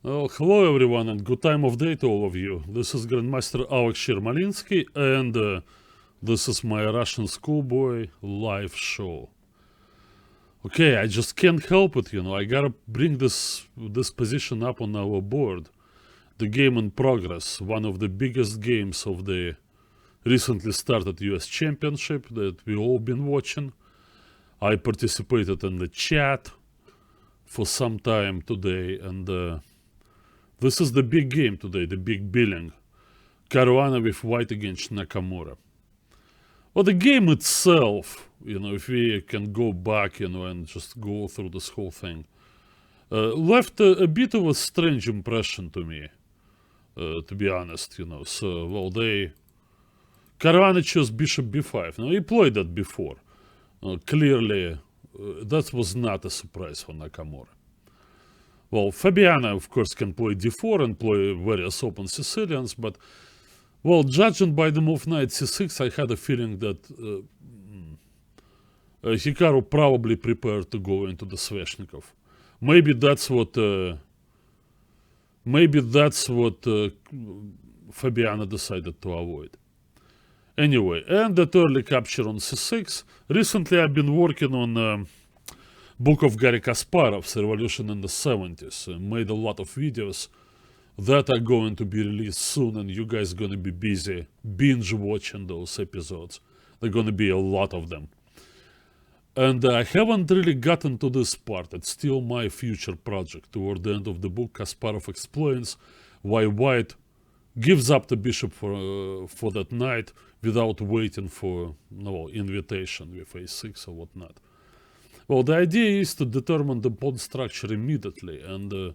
Well, hello everyone and good time of day to all of you. This is Grandmaster Alex Yermolinsky and this is my Russian Schoolboy live show. Okay, I just can't help it, I gotta bring this position up on our board. The game in progress, one of the biggest games of the recently started US Championship that we all been watching. I participated in the chat for some time today and this is the big game today, the big billing. Caruana with white against Nakamura. Well, the game itself, if we can go back, and just go through this whole thing, left a bit of a strange impression to me, to be honest, So, well, Caruana chose bishop b5. Now, he played that before. Clearly, that was not a surprise for Nakamura. Well, Fabiana, of course, can play d4 and play various open Sicilians, but, well, judging by the move knight c6, I had a feeling that Hikaru probably prepared to go into the Sveshnikov. Maybe that's what Fabiana decided to avoid. Anyway, and that early capture on c6. Recently, I've been working on book of Garry Kasparov's Revolution in the 70s. Made a lot of videos that are going to be released soon, and you guys gonna be busy binge watching those episodes. There are gonna be a lot of them. And I haven't really gotten to this part. It's still my future project. Toward the end of the book, Kasparov explains why White gives up the bishop for that knight without waiting for invitation with a6 or whatnot. Well, the idea is to determine the pawn structure immediately, and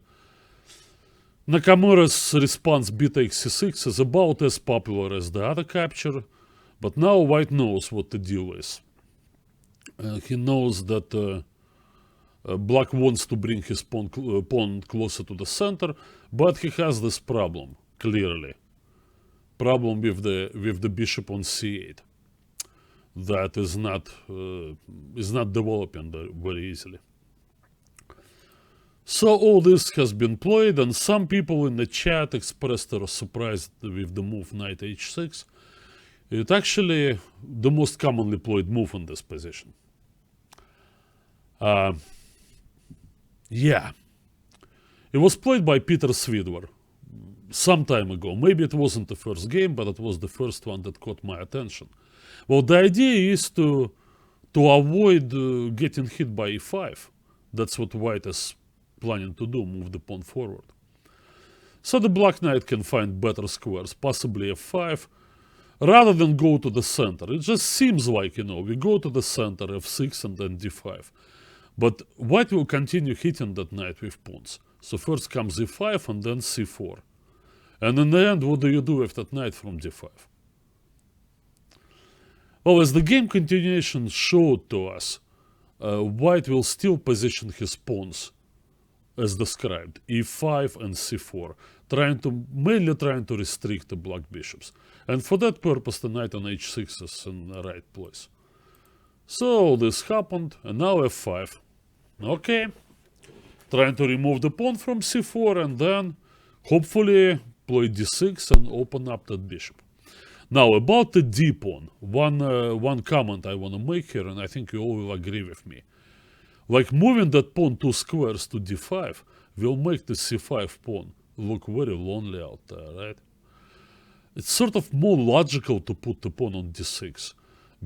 Nakamura's response b takes c6 is about as popular as the other capture, but now White knows what the deal is. He knows that Black wants to bring his pawn closer to the center, but he has this problem, clearly. Problem with the bishop on c8. That is not developing very easily. So all this has been played, and some people in the chat expressed their surprise with the move knight h6. It's actually the most commonly played move in this position. Yeah. It was played by Peter Svidler some time ago. Maybe it wasn't the first game, but it was the first one that caught my attention. Well, the idea is to avoid getting hit by e5. That's what White is planning to do, move the pawn forward. So the Black knight can find better squares, possibly f5, rather than go to the center. It just seems like, we go to the center, f6 and then d5. But White will continue hitting that knight with pawns. So first comes e5 and then c4. And in the end, what do you do with that knight from d5? Well, as the game continuation showed to us, White will still position his pawns as described, e5 and c4, mainly trying to restrict the Black bishops. And for that purpose, the knight on h6 is in the right place. So this happened, and now f5. Okay, trying to remove the pawn from c4 and then hopefully play d6 and open up that bishop. Now, about the d-pawn, one comment I want to make here, and I think you all will agree with me. Like, moving that pawn 2 squares to d5 will make the c5 pawn look very lonely out there, right? It's sort of more logical to put the pawn on d6,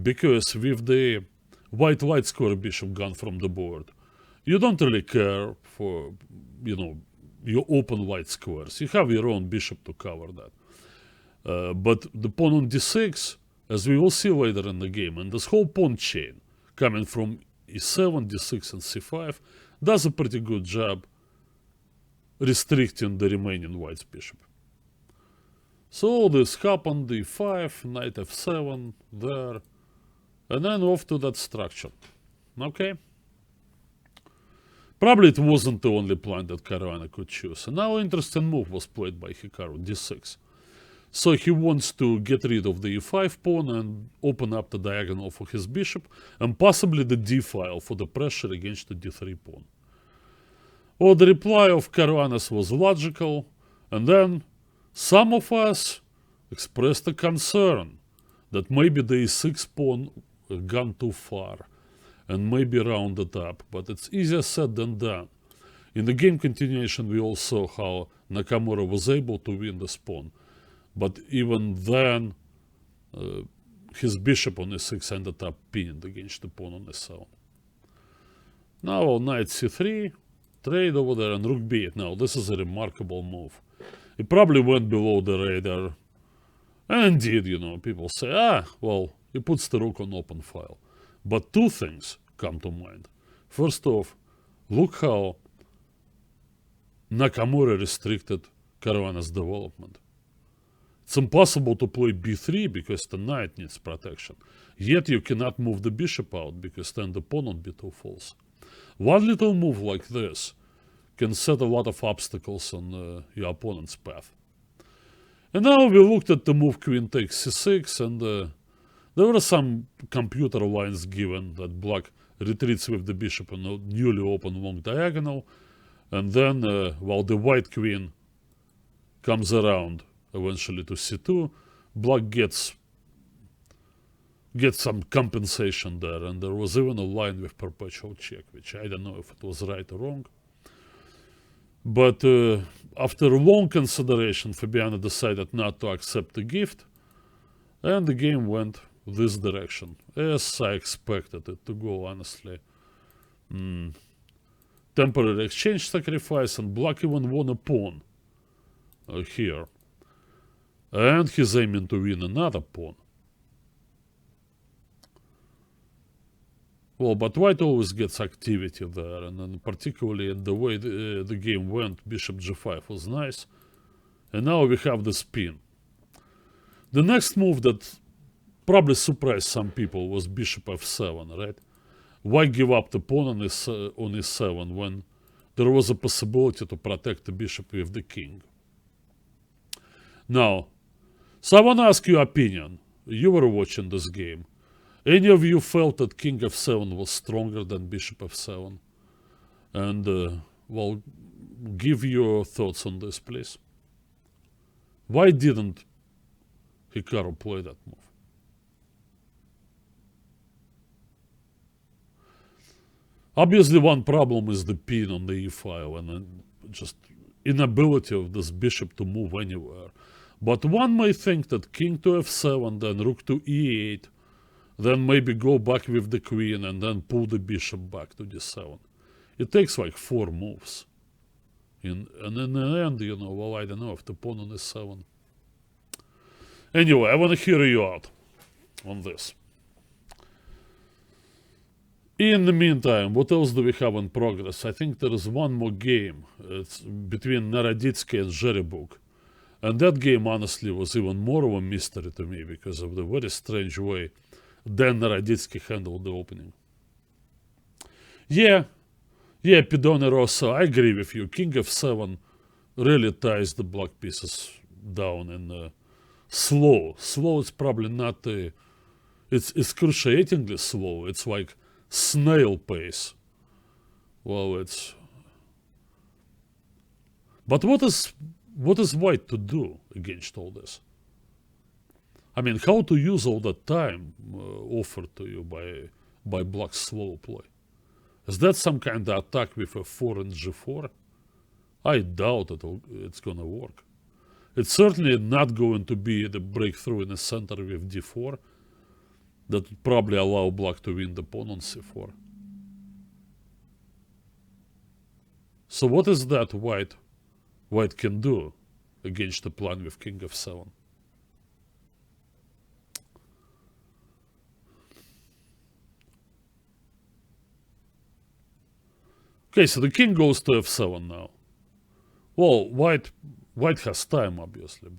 because with the white light square bishop gone from the board, you don't really care for, your open white squares. You have your own bishop to cover that. But the pawn on d6, as we will see later in the game, and this whole pawn chain coming from e7, d6 and c5 does a pretty good job restricting the remaining white's bishop. So this happened, e5, knight f7, there, and then off to that structure. Okay? Probably it wasn't the only plan that Caruana could choose. And now an interesting move was played by Hikaru, d6. So he wants to get rid of the e5 pawn and open up the diagonal for his bishop, and possibly the d file for the pressure against the d3 pawn. Well, the reply of Caruana was logical, and then some of us expressed a concern that maybe the e6 pawn gone too far and maybe rounded up, but it's easier said than done. In the game continuation, we all saw how Nakamura was able to win this pawn, but even then, his bishop on e6 ended up pinned against the pawn on e7. Now knight c3, trade over there, and rook b8. Now this is a remarkable move. It probably went below the radar. And indeed, you know, people say, well, he puts the rook on open file. But two things come to mind. First off, look how Nakamura restricted Caruana's development. It's impossible to play b3 because the knight needs protection. Yet you cannot move the bishop out because then the pawn on b2 falls. One little move like this can set a lot of obstacles on your opponent's path. And now we looked at the move queen takes c6, and there were some computer lines given that black retreats with the bishop on a newly open long diagonal, and then while the white queen comes around eventually to c2, black gets some compensation there, and there was even a line with perpetual check, which I don't know if it was right or wrong. But after long consideration, Fabiano decided not to accept the gift, and the game went this direction, as I expected it to go, honestly. Temporary exchange sacrifice, and black even won a pawn here. And he's aiming to win another pawn. Well, but white always gets activity there, and then particularly in the way the game went, bishop g5 was nice. And now we have the spin. The next move that probably surprised some people was bishop f7, right? Why give up the pawn on e7 when there was a possibility to protect the bishop with the king? Now, so I want to ask your opinion. You were watching this game. Any of you felt that king f7 was stronger than bishop f7? And, well, give your thoughts on this, please. Why didn't Hikaru play that move? Obviously, one problem is the pin on the e-file and just inability of this bishop to move anywhere. But one may think that king to f7, then rook to e8, then maybe go back with the queen and then pull the bishop back to d7. It takes like 4 moves. And in the end, you know, well, I don't know if the pawn on e7. Anyway, I want to hear you out on this. In the meantime, what else do we have in progress? I think there is one more game. It's between Naroditsky and Zheribuk. And that game, honestly, was even more of a mystery to me because of the very strange way Dan Naroditsky handled the opening. Yeah, Pidone Rosso, I agree with you. King f7 really ties the black pieces down and slow. Slow is probably not it's excruciatingly slow. It's like snail pace. Well, it's... But what is white to do against all this? I mean, how to use all that time offered to you by black's slow play? Is that some kind of attack with f4 and g4? I doubt it's gonna work. It's certainly not going to be the breakthrough in the center with d4 that would probably allow black to win the pawn on c4. So what is that white can do against the plan with king f7? Okay, so the king goes to f7 now. Well, white has time, obviously,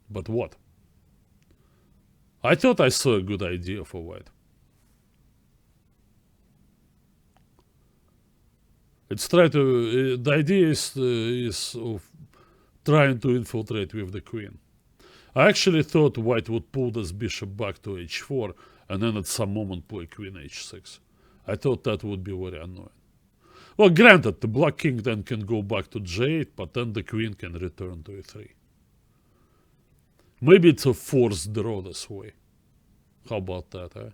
but what? I thought I saw a good idea for white. The idea is of trying to infiltrate with the queen. I actually thought white would pull this bishop back to h4 and then at some moment play queen h6. I thought that would be very annoying. Well, granted, the black king then can go back to J8, but then the queen can return to E3. Maybe it's a forced draw this way. How about that, eh?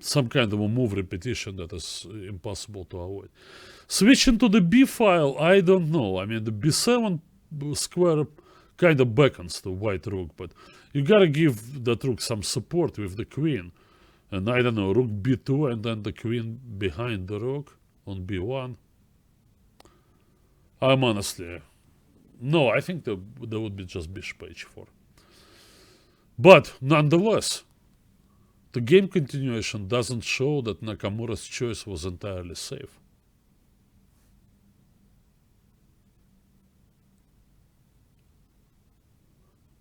Some kind of a move repetition that is impossible to avoid. Switching to the B file, I don't know. I mean, the B7 square kind of beckons to white rook, but you gotta give that rook some support with the queen. And I don't know, rook B2 and then the queen behind the rook on B1. I'm honestly... No, I think there would be just bishop H4. But, nonetheless, the game continuation doesn't show that Nakamura's choice was entirely safe.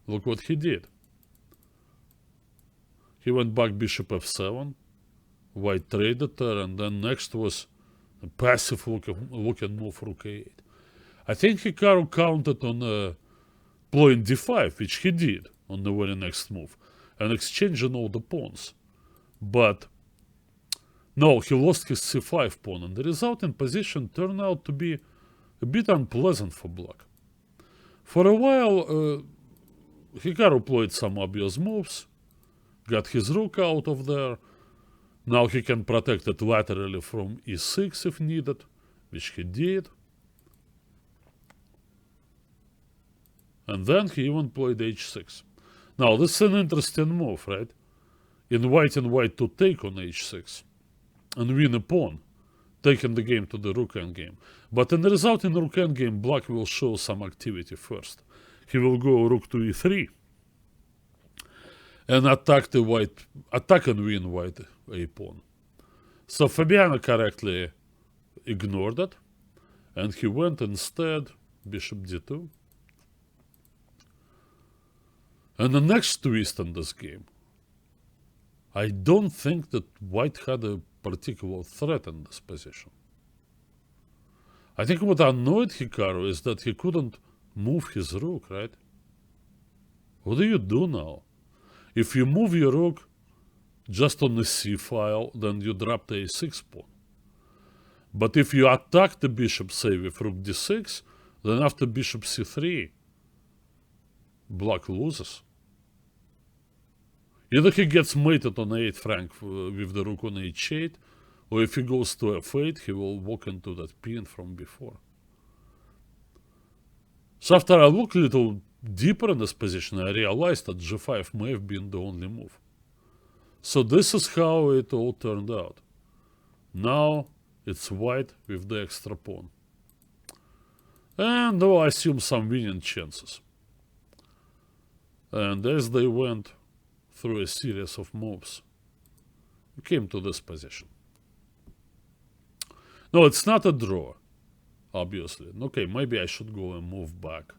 Look what he did. He went back bishop f7, white traded there, and then next was a passive looking move rook a8. I think Hikaru counted on playing d5, which he did on the very next move, and exchanging all the pawns. But no, he lost his c5 pawn, and the resulting position turned out to be a bit unpleasant for black. For a while, Hikaru played some obvious moves, got his rook out of there. Now he can protect it laterally from e6 if needed, which he did. And then he even played h6. Now this is an interesting move, right? Inviting white to take on h6 and win a pawn, taking the game to the rook endgame. But in the resulting rook endgame, black will show some activity first. He will go rook to e3 and attack and win white a pawn. So Fabiano correctly ignored it, and he went instead bishop d2. And the next twist in this game, I don't think that white had a particular threat in this position. I think what annoyed Hikaru is that he couldn't move his rook, right? What do you do now? If you move your rook just on the c file, then you drop the a6 pawn. But if you attack the bishop, say with rook d6, then after bishop c3, black loses. Either he gets mated on 8 franc with the rook on h8, or if he goes to f8, he will walk into that pin from before. So after I looked a little deeper in this position, I realized that g5 may have been the only move. So this is how it all turned out. Now it's white with the extra pawn. And I assume some winning chances. And as they went through a series of moves, we came to this position. No, it's not a draw, obviously. Okay, maybe I should go and move back.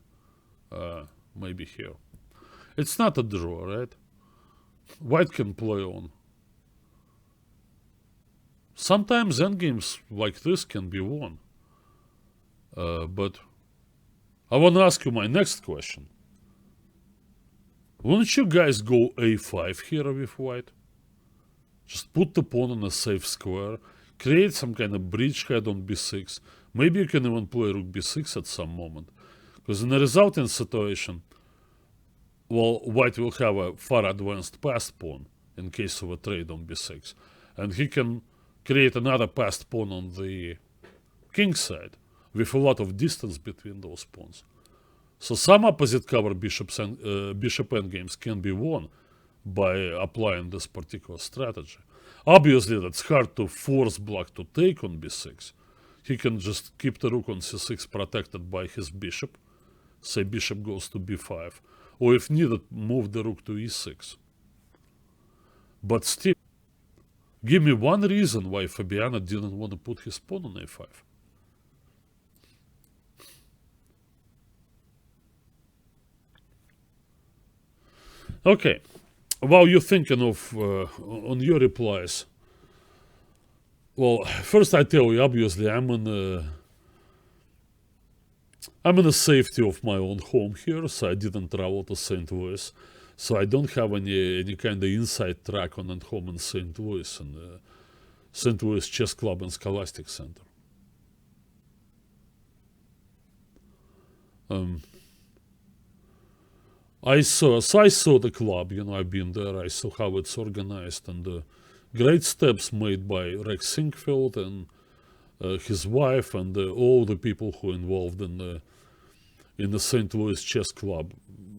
Maybe here. It's not a draw, right? White can play on. Sometimes endgames like this can be won. But I want to ask you my next question. Wouldn't you guys go a5 here with white? Just put the pawn on a safe square, create some kind of bridgehead on b6. Maybe you can even play rook b6 at some moment. Because in the resulting situation, well, white will have a far advanced passed pawn in case of a trade on b6. And he can create another passed pawn on the king side with a lot of distance between those pawns. So some opposite cover bishop endgames can be won by applying this particular strategy. Obviously, that's hard to force black to take on b6. He can just keep the rook on c6 protected by his bishop. Say bishop goes to b5. Or if needed, move the rook to e6. But still, give me one reason why Fabiano didn't want to put his pawn on a5. Okay, while you're thinking of on your replies, well, first I tell you, obviously, I'm in the safety of my own home here, so I didn't travel to St. Louis, so I don't have any kind of inside track on at home in St. Louis, and St. Louis Chess Club and Scholastic Center. I saw the club, I've been there, I saw how it's organized, and great steps made by Rex Sinkfield and his wife and all the people who are involved in the St. Louis Chess Club.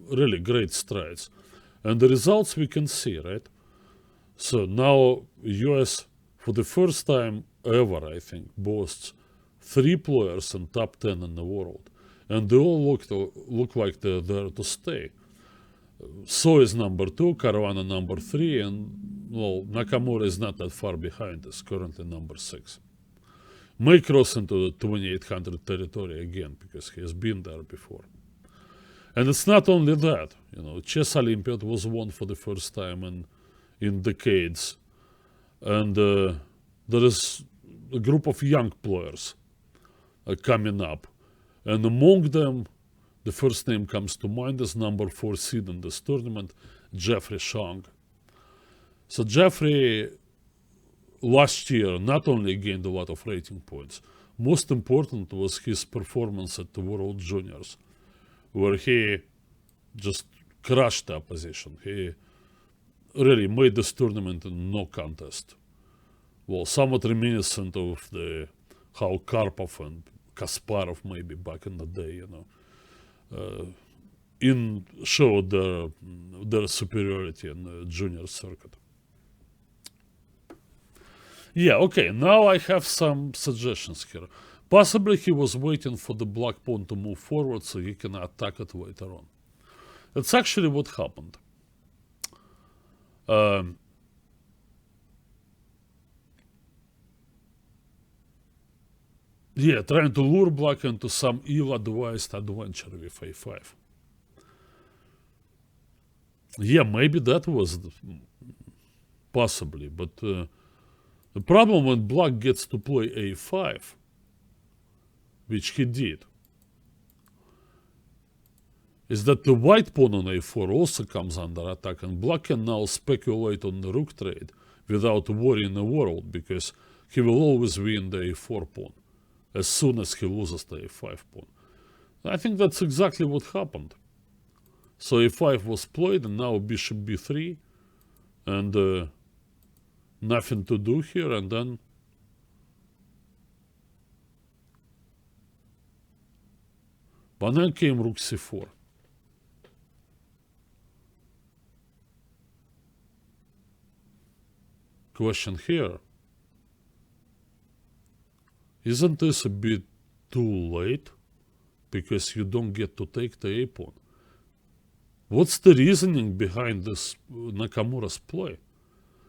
Really great strides. And the results we can see, right? So now US, for the first time ever, I think, boasts 3 players in top 10 in the world. And they all look like they're there to stay. So is number 2, Caruana number 3, and, well, Nakamura is not that far behind, is currently number 6. May cross into the 2800 territory again, because he has been there before. And it's not only that, Chess Olympiad was won for the first time in decades. And there is a group of young players coming up. And among them, the first name comes to mind is number 4 seed in this tournament, Jeffrey Shang. So Jeffrey last year not only gained a lot of rating points, most important was his performance at the World Juniors, where he just crushed the opposition. He really made this tournament a no contest. Well, somewhat reminiscent of how Karpov and Kasparov maybe back in the day, showed their superiority in the junior circuit. Yeah, okay, now I have some suggestions here. Possibly he was waiting for the black pawn to move forward so he can attack it later on. That's actually what happened. Yeah, trying to lure black into some ill-advised adventure with a5. Yeah, maybe that was possibly, but the problem when black gets to play a5, which he did, is that the white pawn on a4 also comes under attack, and black can now speculate on the rook trade without worrying the world, because he will always win the a4 pawn as soon as he loses the a5 pawn. I think that's exactly what happened. So a5 was played, and now bishop b3, and nothing to do here, and then came rook c4. Question here, isn't this a bit too late? Because you don't get to take the a pawn. What's the reasoning behind this Nakamura's play?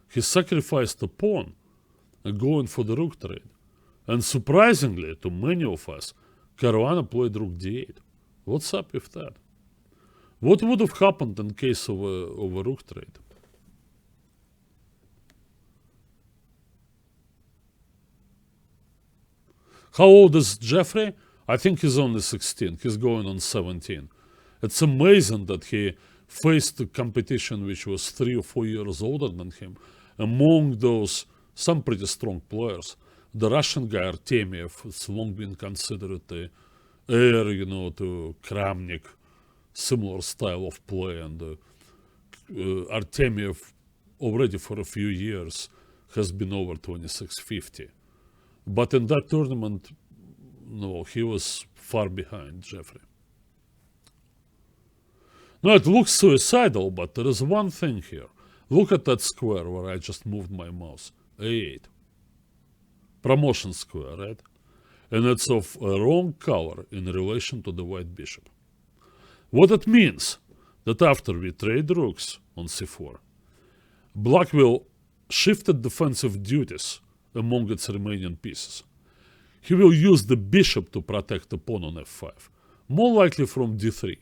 He sacrificed the pawn going for the rook trade. And surprisingly, to many of us, Caruana played rook d8. What's up with that? What would have happened in case of a rook trade? How old is Jeffrey? I think he's only 16. He's going on 17. It's amazing that he faced a competition which was 3 or 4 years older than him. Among those, some pretty strong players. The Russian guy, Artemiev, has long been considered the heir, to Chernyak, similar style of play. And Artemiev, already for a few years, has been over 2650. But in that tournament, no, he was far behind Jeffrey. Now it looks suicidal, but there is one thing here. Look at that square where I just moved my mouse. A8. Promotion square, right? And it's of a wrong color in relation to the white bishop. What it means, that after we trade rooks on c4, black will shift the defensive duties among its remaining pieces. He will use the bishop to protect the pawn on f5, more likely from d3,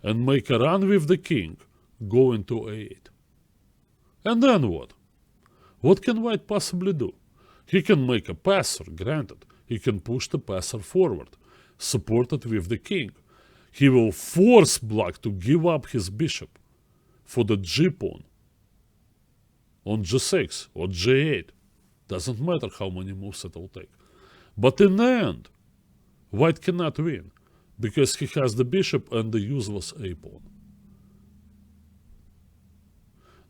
and make a run with the king, go into a8. And then what? What can white possibly do? He can make a passer, granted. He can push the passer forward, supported with the king. He will force black to give up his bishop for the g-pawn on g6 or g8. Doesn't matter how many moves it will take. But in the end, white cannot win, because he has the bishop and the useless a-pawn.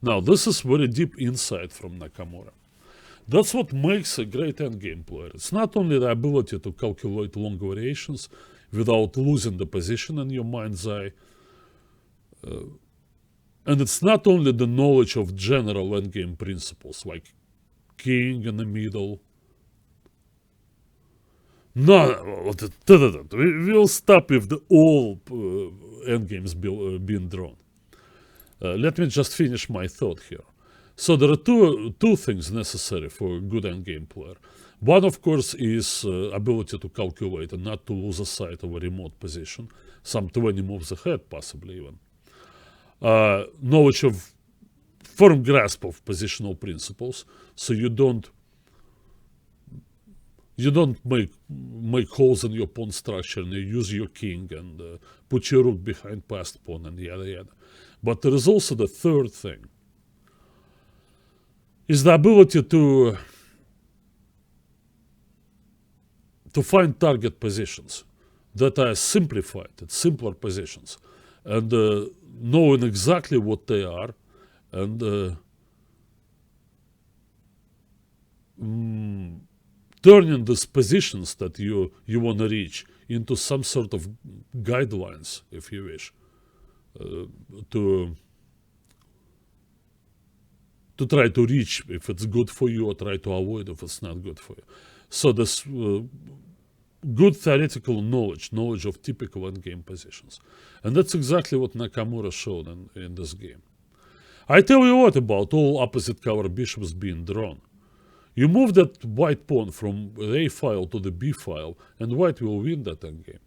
Now, this is very deep insight from Nakamura. That's what makes a great endgame player. It's not only the ability to calculate long variations without losing the position in your mind's eye, and it's not only the knowledge of general endgame principles, like king in the middle. No, we'll stop with the all endgames being drawn. Let me just finish my thought here. So there are two things necessary for a good endgame player. One, of course, is ability to calculate and not to lose a sight of a remote position, some 20 moves ahead, possibly even. Knowledge of firm grasp of positional principles, so you don't make holes in your pawn structure and you use your king and put your rook behind passed pawn and yada yada. But there is also the third thing, is the ability to find target positions that are simplified, simpler positions, and knowing exactly what they are, and turning these positions that you want to reach into some sort of guidelines, if you wish, to try to reach if it's good for you, or try to avoid if it's not good for you. So this good theoretical knowledge of typical endgame positions. And that's exactly what Nakamura showed in this game. I tell you what about all opposite cover bishops being drawn. You move that white pawn from the A file to the B file, and white will win that endgame.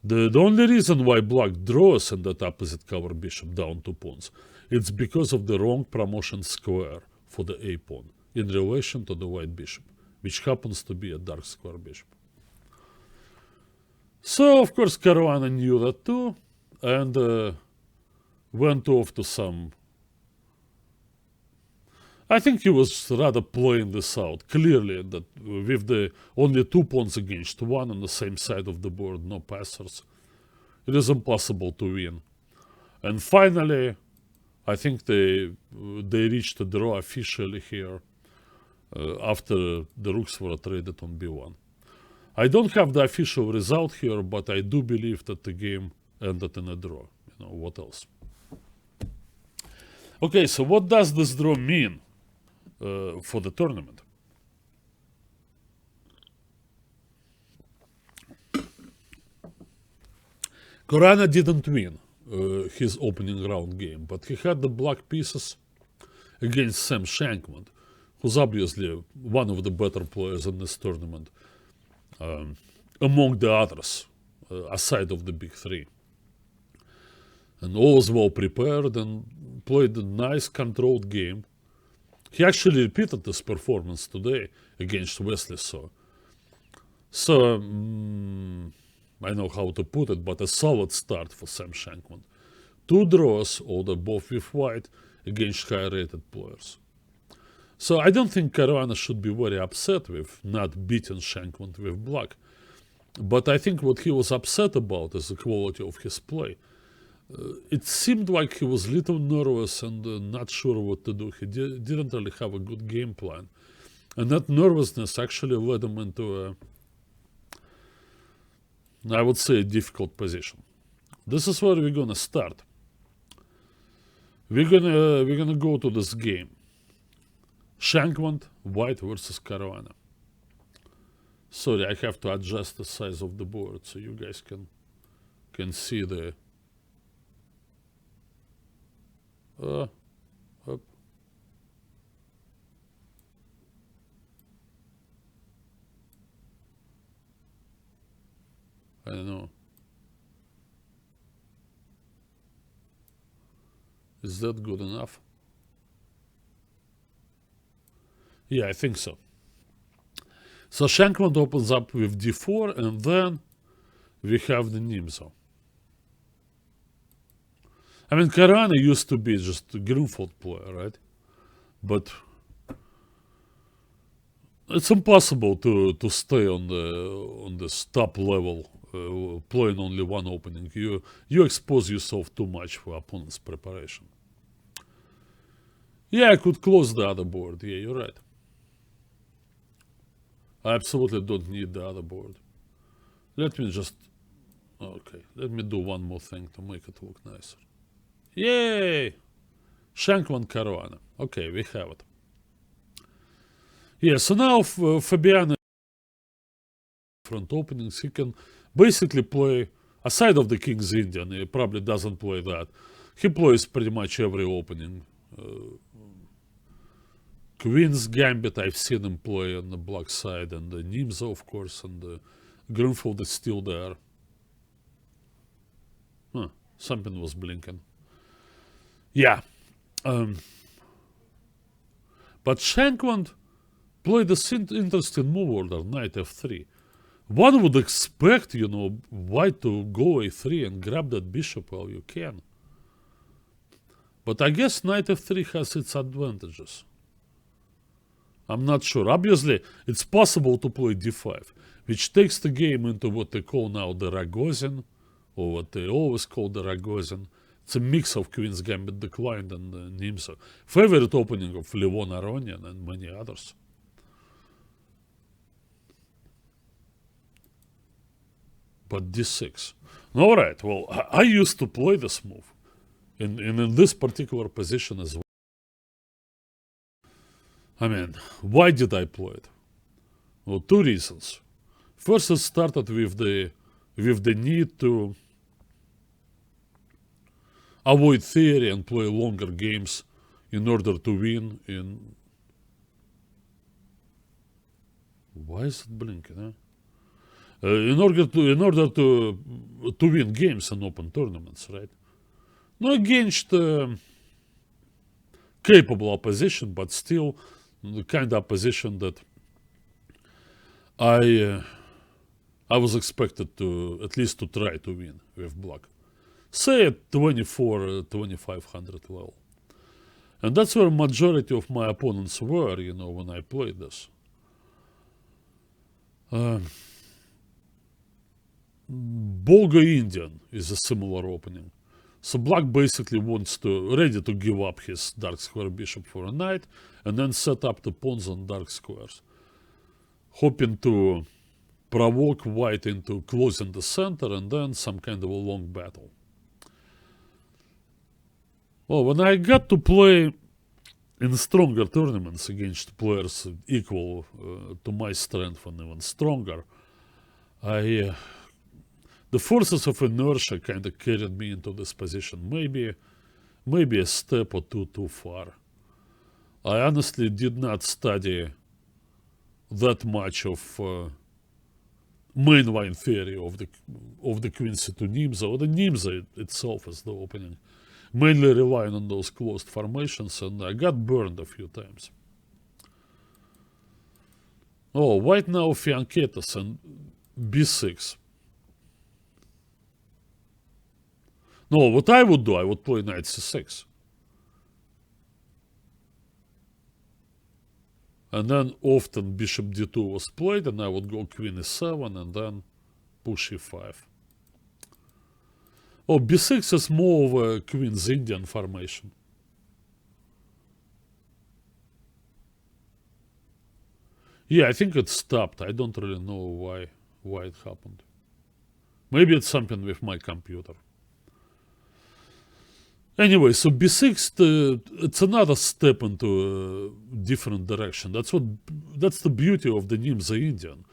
The only reason why black draws in that opposite cover bishop down 2 pawns, it's because of the wrong promotion square for the A pawn in relation to the white bishop, which happens to be a dark square bishop. So, of course, Caruana knew that too, and went off to some... I think he was rather playing this out clearly, that with the only 2 pawns against 1 on the same side of the board, no passers, it is impossible to win. And finally, I think they reached a draw officially here after the rooks were traded on b1. I don't have the official result here, but I do believe that the game ended in a draw. You know, what else? Okay, so what does this draw mean for the tournament? Caruana didn't win his opening round game, but he had the black pieces against Sam Shankland, who's obviously one of the better players in this tournament, among the others, aside of the big three. And always well prepared and played a nice controlled game. He actually repeated this performance today against Wesley So. So, I know how to put it, but a solid start for Sam Shankland. 2 draws, although both with white, against high-rated players. So I don't think Caruana should be very upset with not beating Shankland with black. But I think what he was upset about is the quality of his play. It seemed like he was a little nervous and not sure what to do. He didn't really have a good game plan. And that nervousness actually led him into I would say, a difficult position. This is where we're gonna start. We're gonna go to this game. Shankland, white versus Caruana. Sorry, I have to adjust the size of the board so you guys can see the... up. I don't know. Is that good enough? Yeah, I think so. So Shankland opens up with d4, and then we have the Nimzo. I mean, Caruana used to be just a Grunfeld player, right? But It's impossible to stay on this top level playing only one opening. You expose yourself too much for opponent's preparation. Yeah, I could close the other board. Yeah, you're right. I absolutely don't need the other board. Let me just... Okay, let me do one more thing to make it look nicer. Yay! Shankland Caruana. Okay, we have it. Yeah, so now Fabiano front openings, he can basically play, aside of the King's Indian, he probably doesn't play that. He plays pretty much every opening. Queen's Gambit, I've seen him play on the black side, and the Nimza, of course, and the Greenfield is still there. Huh, something was blinking. Yeah. But Shankland played this interesting move order, knight f3. One would expect, white to go a3 and grab that bishop while you can. But I guess knight f3 has its advantages. I'm not sure. Obviously, it's possible to play d5, which takes the game into what they call now the Ragozin, or what they always call the Ragozin. It's a mix of Queen's Gambit Declined and Nimza. Favorite opening of Levon Aronian and many others. But d6. Alright, well, I used to play this move. In this particular position as well. I mean, why did I play it? Well, two reasons. First, it started with the need to avoid theory and play longer games in order to win in... Why is it blinking, huh? In order to win games in open tournaments, right? No, against capable opposition, but still the kind of opposition that I was expected to at least to try to win with black. Say at 2500 level. And that's where majority of my opponents were, when I played this. Bolga Indian is a similar opening. So black basically ready to give up his dark square bishop for a knight, and then set up the pawns on dark squares, hoping to provoke white into closing the center and then some kind of a long battle. Well, when I got to play in stronger tournaments against players equal to my strength and even stronger, the forces of inertia kind of carried me into this position, maybe a step or two too far. I honestly did not study that much of mainline theory of the Queen C2 Nimza, or the Nimza itself as the opening, mainly relying on those closed formations, and I got burned a few times. Oh, white now fianchettas and b6. No, what I would do, I would play knight c6. And then often bishop d2 was played, and I would go queen e7 and then push e5. Oh, b6 is more of a Queen's Indian formation. Yeah, I think it stopped. I don't really know why it happened. Maybe it's something with my computer. Anyway, so b6, it's another step into a different direction. That's the beauty of the Nimza Indian.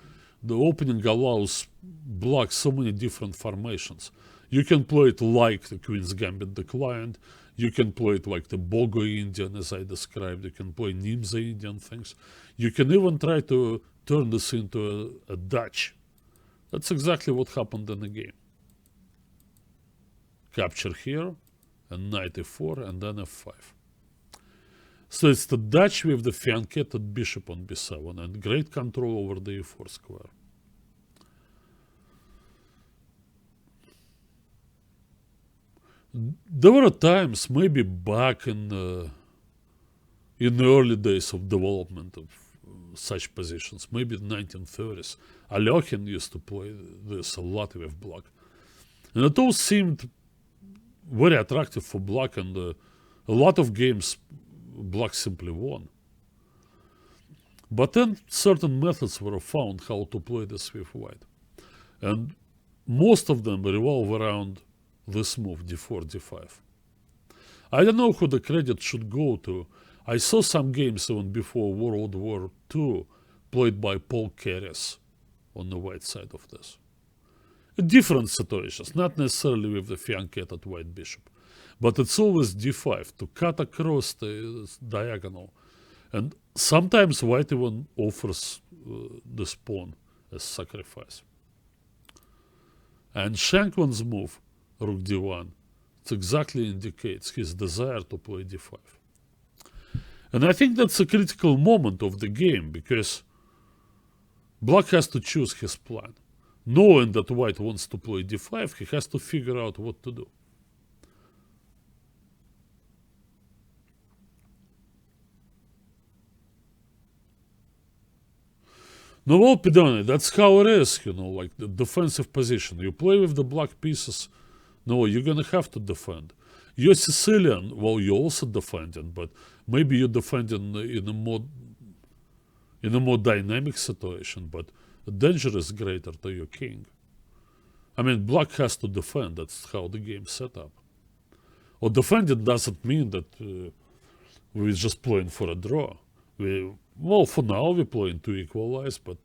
The opening allows black so many different formations. You can play it like the Queen's Gambit Declined. You can play it like the Bogo Indian, as I described. You can play Nimza Indian things. You can even try to turn this into a Dutch. That's exactly what happened in the game. Capture here, and knight e4, and then f5. So it's the Dutch with the fianchetted bishop on b7, and great control over the e4 square. There were times, maybe back in the early days of development of such positions, maybe the 1930s. Alekhin used to play this a lot with black. And it all seemed very attractive for black, and a lot of games black simply won. But then certain methods were found how to play this with white. And most of them revolve around this move, d4, d5. I don't know who the credit should go to. I saw some games even before World War II played by Paul Keres on the white side of this. Different situations, not necessarily with the fianchetted white bishop, but it's always d5 to cut across the diagonal. And sometimes white even offers this pawn as sacrifice. And Shankland's move, rook d1, it exactly indicates his desire to play d5. And I think that's a critical moment of the game, because black has to choose his plan. Knowing that white wants to play d5, he has to figure out what to do. No, well, Pidone, that's how it is, like the defensive position. You play with the black pieces, no, you're gonna have to defend. You're Sicilian, well, you're also defending, but maybe you're defending in a more dynamic situation, but the danger is greater to your king. I mean, black has to defend, that's how the game's set up. Or defending doesn't mean that we're just playing for a draw. Well, for now we're playing to equalize, but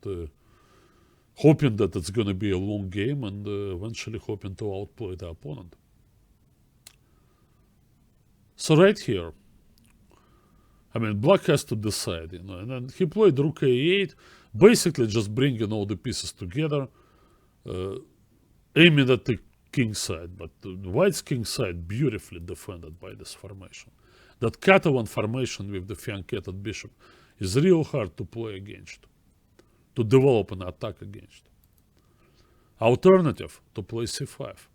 hoping that it's going to be a long game, and eventually hoping to outplay the opponent. So right here, I mean, black has to decide, and then he played rook a8, basically just bringing all the pieces together, aiming at the king side, but the white's king side beautifully defended by this formation. That Catalan formation with the fianchetted bishop is real hard to play against, to develop an attack against. Alternative, to play c5.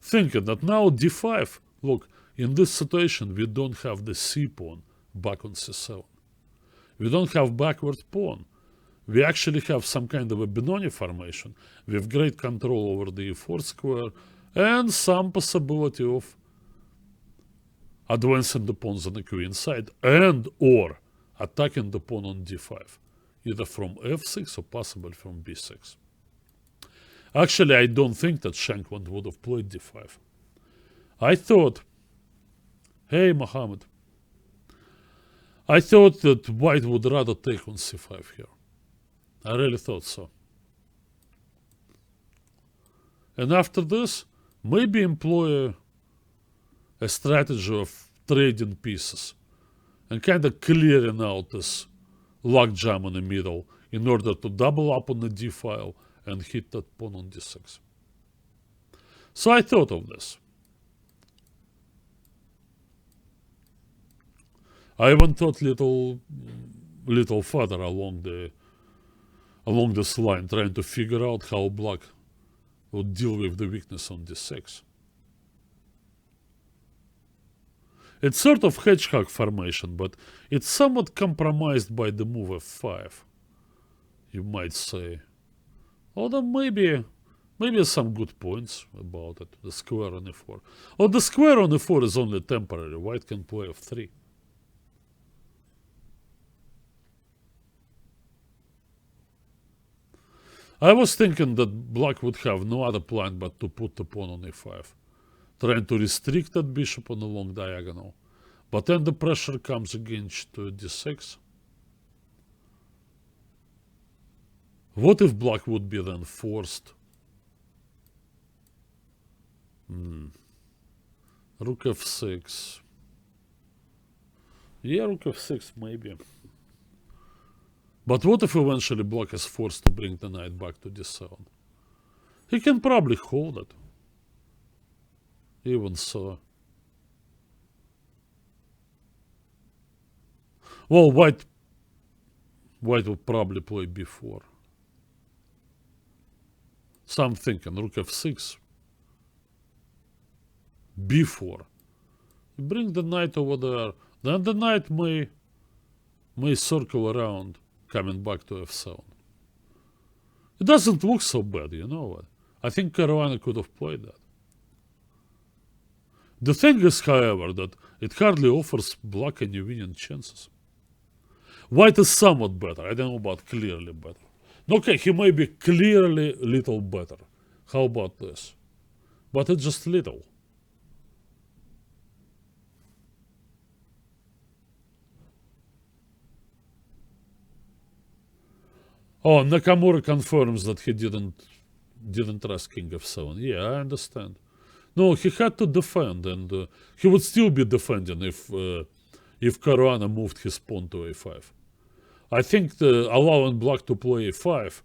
Thinking that now d5, look, in this situation we don't have the c pawn back on c7. We don't have backward pawn. We actually have some kind of a Benoni formation with great control over the e4 square and some possibility of advancing the pawns on the queen side and or attacking the pawn on d5, either from f6 or possibly from b6. Actually, I don't think that Shankland would have played d5. I thought, hey Mohammed, I thought that white would rather take on c5 here. I really thought so. And after this, maybe employ a strategy of trading pieces and kind of clearing out this logjam in the middle in order to double up on the d file and hit that pawn on d6. So I thought of this. I even thought little further along this line, trying to figure out how black would deal with the weakness on d6. It's sort of hedgehog formation, but it's somewhat compromised by the move f5, you might say. Although maybe some good points about it, the square on e4. Or the square on e4 is only temporary, white can play f3. I was thinking that black would have no other plan but to put the pawn on e5, trying to restrict that bishop on the long diagonal. But then the pressure comes against d6. What if black would be then forced? Rook f6. Yeah, rook f6 maybe. But what if eventually black is forced to bring the knight back to d7? He can probably hold it. Even so. Well, white would probably play b4. So I'm thinking rook f6, b4. You bring the knight over there. Then the knight may may circle around, coming back to f7. It doesn't look so bad, you know what? I think Caruana could have played that. The thing is, however, that it hardly offers black any winning chances. White is somewhat better. I don't know about clearly better. Okay, he may be clearly little better. How about this? But it's just little. Oh, Nakamura confirms that he didn't trust king f7. Yeah, I understand. No, he had to defend, and he would still be defending if Caruana moved his pawn to a5. I think allowing black to play a5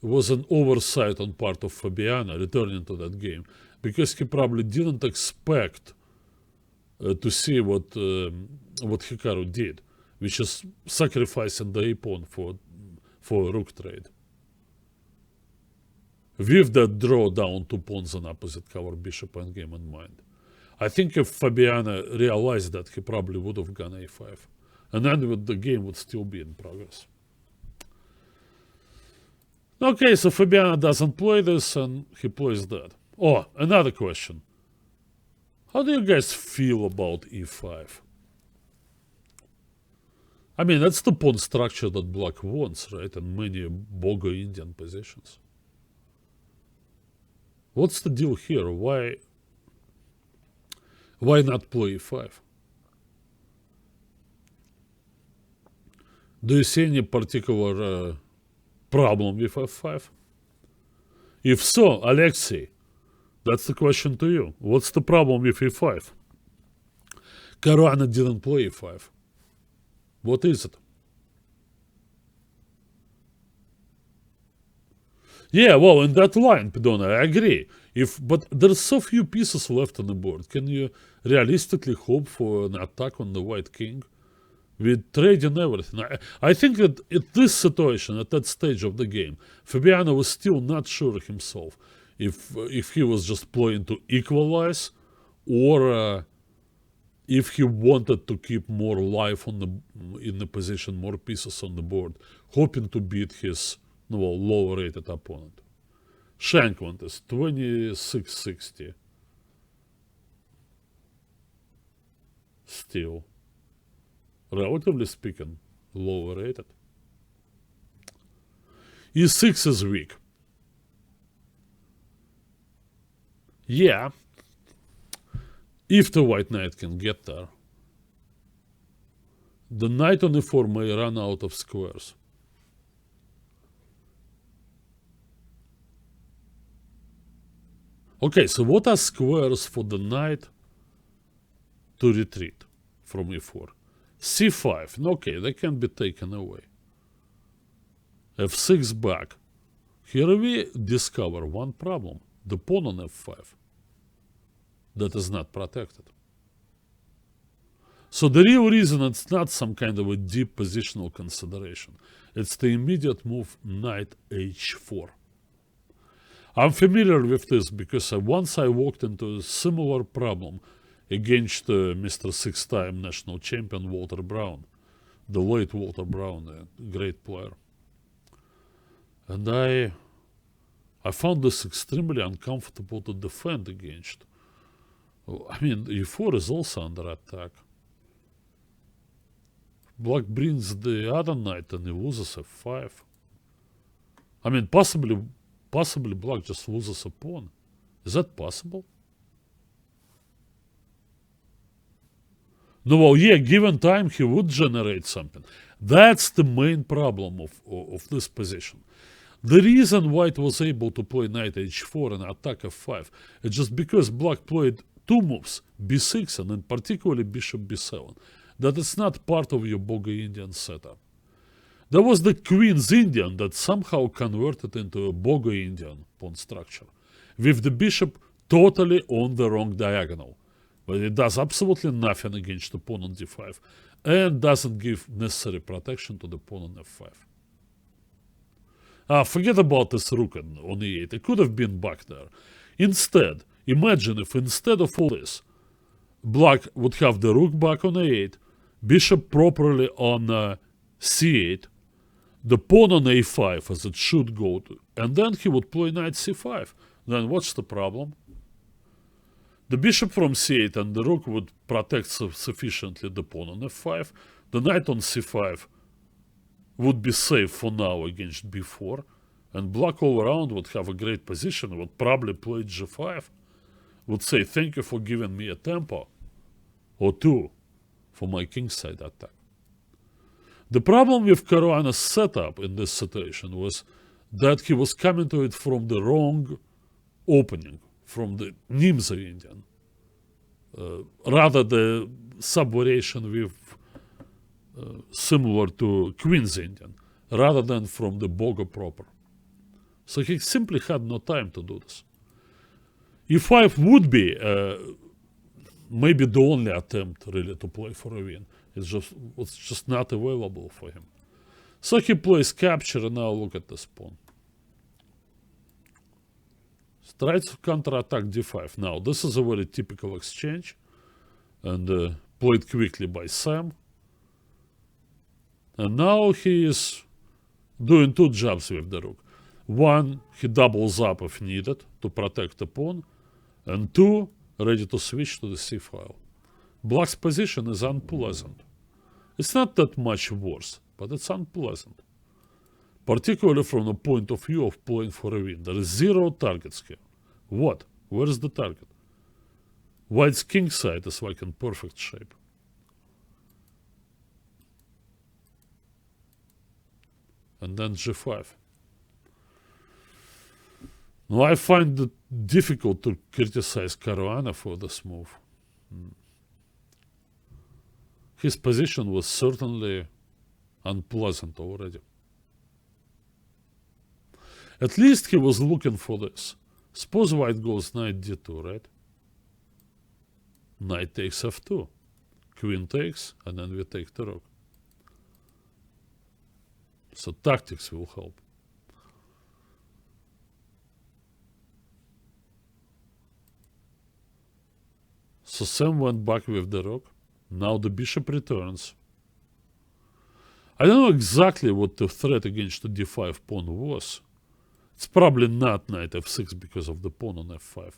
was an oversight on part of Fabiano returning to that game, because he probably didn't expect to see what Hikaru did, which is sacrificing the a-pawn for a rook trade. With that draw down 2 pawns on opposite cover bishop endgame in mind. I think if Fabiano realized that, he probably would have gone a5. And then the game would still be in progress. Okay, so Fabiano doesn't play this, and he plays that. Oh, another question. How do you guys feel about e5? I mean, that's the pawn structure that black wants, right? In many Bogo Indian positions. What's the deal here? Why not play e5? Do you see any particular problem with f5? If so, Alexei, that's the question to you. What's the problem with e5? Caruana didn't play e5. What is it? Yeah, well, in that line, Pedona, I agree. But there's so few pieces left on the board. Can you realistically hope for an attack on the white king? With trading everything. I think that at this situation, at that stage of the game, Fabiano was still not sure himself if he was just playing to equalize, or if he wanted to keep more life in the position, more pieces on the board, hoping to beat his lower rated opponent. Shankland is 2660. Still, relatively speaking, lower rated. e6 is weak. Yeah, if the white knight can get there. The knight on e4 may run out of squares. Okay, so what are squares for the knight to retreat from e4? c5, okay, they can be taken away. f6 back. Here we discover one problem. The pawn on f5 that is not protected. So the real reason it's not some kind of a deep positional consideration. It's the immediate move knight h4. I'm familiar with this because once I walked into a similar problem against Mr. Six-time national champion Walter Brown, the late Walter Brown, a great player. And I found this extremely uncomfortable to defend against. I mean, e4 is also under attack. Black brings the other knight and he loses f5. I mean, possibly black just loses a pawn. Is that possible? No, well, yeah, given time, he would generate something. That's the main problem of this position. The reason white was able to play knight h4 and attack f5 is just because black played two moves, b6 and in particularly bishop b7, that is not part of your Bogo Indian setup. There was the Queen's Indian that somehow converted into a Bogo Indian pawn structure, with the bishop totally on the wrong diagonal. But it does absolutely nothing against the pawn on d5, and doesn't give necessary protection to the pawn on f5. Forget about this rook on e8, it could have been back there. Instead, imagine if instead of all this, black would have the rook back on a8, bishop properly on c8, the pawn on a5 as it should go to, and then he would play knight c5. Then what's the problem? The bishop from c8 and the rook would protect sufficiently the pawn on f5. The knight on c5 would be safe for now against b4, and black all around would have a great position, would probably play g5, would say thank you for giving me a tempo, or two, for my kingside attack. The problem with Caruana's setup in this situation was that he was coming to it from the wrong opening, from the Nimzo Indian, rather the sub-variation with similar to Queen's Indian, rather than from the Bogo proper. So he simply had no time to do this. E5 would be maybe the only attempt really to play for a win. It was just not available for him. So he plays capture, and now look at this pawn. Tries to counterattack d5. Now, this is a very typical exchange, and played quickly by Sam. And now he is doing two jobs with the rook. One, he doubles up if needed to protect the pawn, and two, ready to switch to the c-file. Black's position is unpleasant. It's not that much worse, but it's unpleasant. Particularly from the point of view of playing for a win. There is zero targets here. What? Where is the target? White's king side is like in perfect shape. And then g5. Now I find it difficult to criticize Caruana for this move. His position was certainly unpleasant already. At least he was looking for this. Suppose white goes knight d2, right? Knight takes f2. Queen takes, and then we take the rook. So tactics will help. So Sam went back with the rook. Now the bishop returns. I don't know exactly what the threat against the d5 pawn was. It's probably not knight f6 because of the pawn on f5.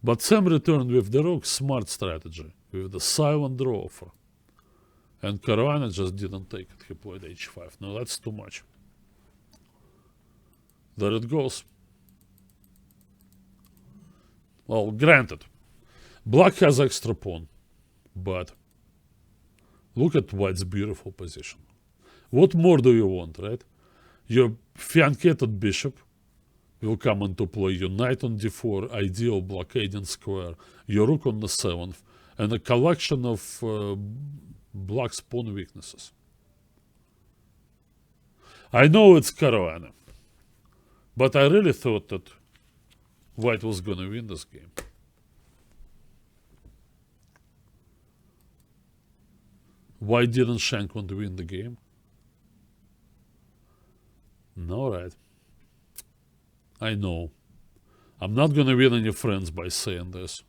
But Sam returned with the rook, smart strategy, with the silent draw offer. And Caruana just didn't take it, he played h5. No, that's too much. There it goes. Well, granted, black has extra pawn, but look at white's beautiful position. What more do you want, right? Your fianchetted bishop will come into play, your knight on d4, ideal blockading square, your rook on the 7th, and a collection of black's pawn weaknesses. I know it's Caruana, but I really thought that white was going to win this game. Why didn't Shankland win the game? No, right. I know. I'm not going to win any friends by saying this.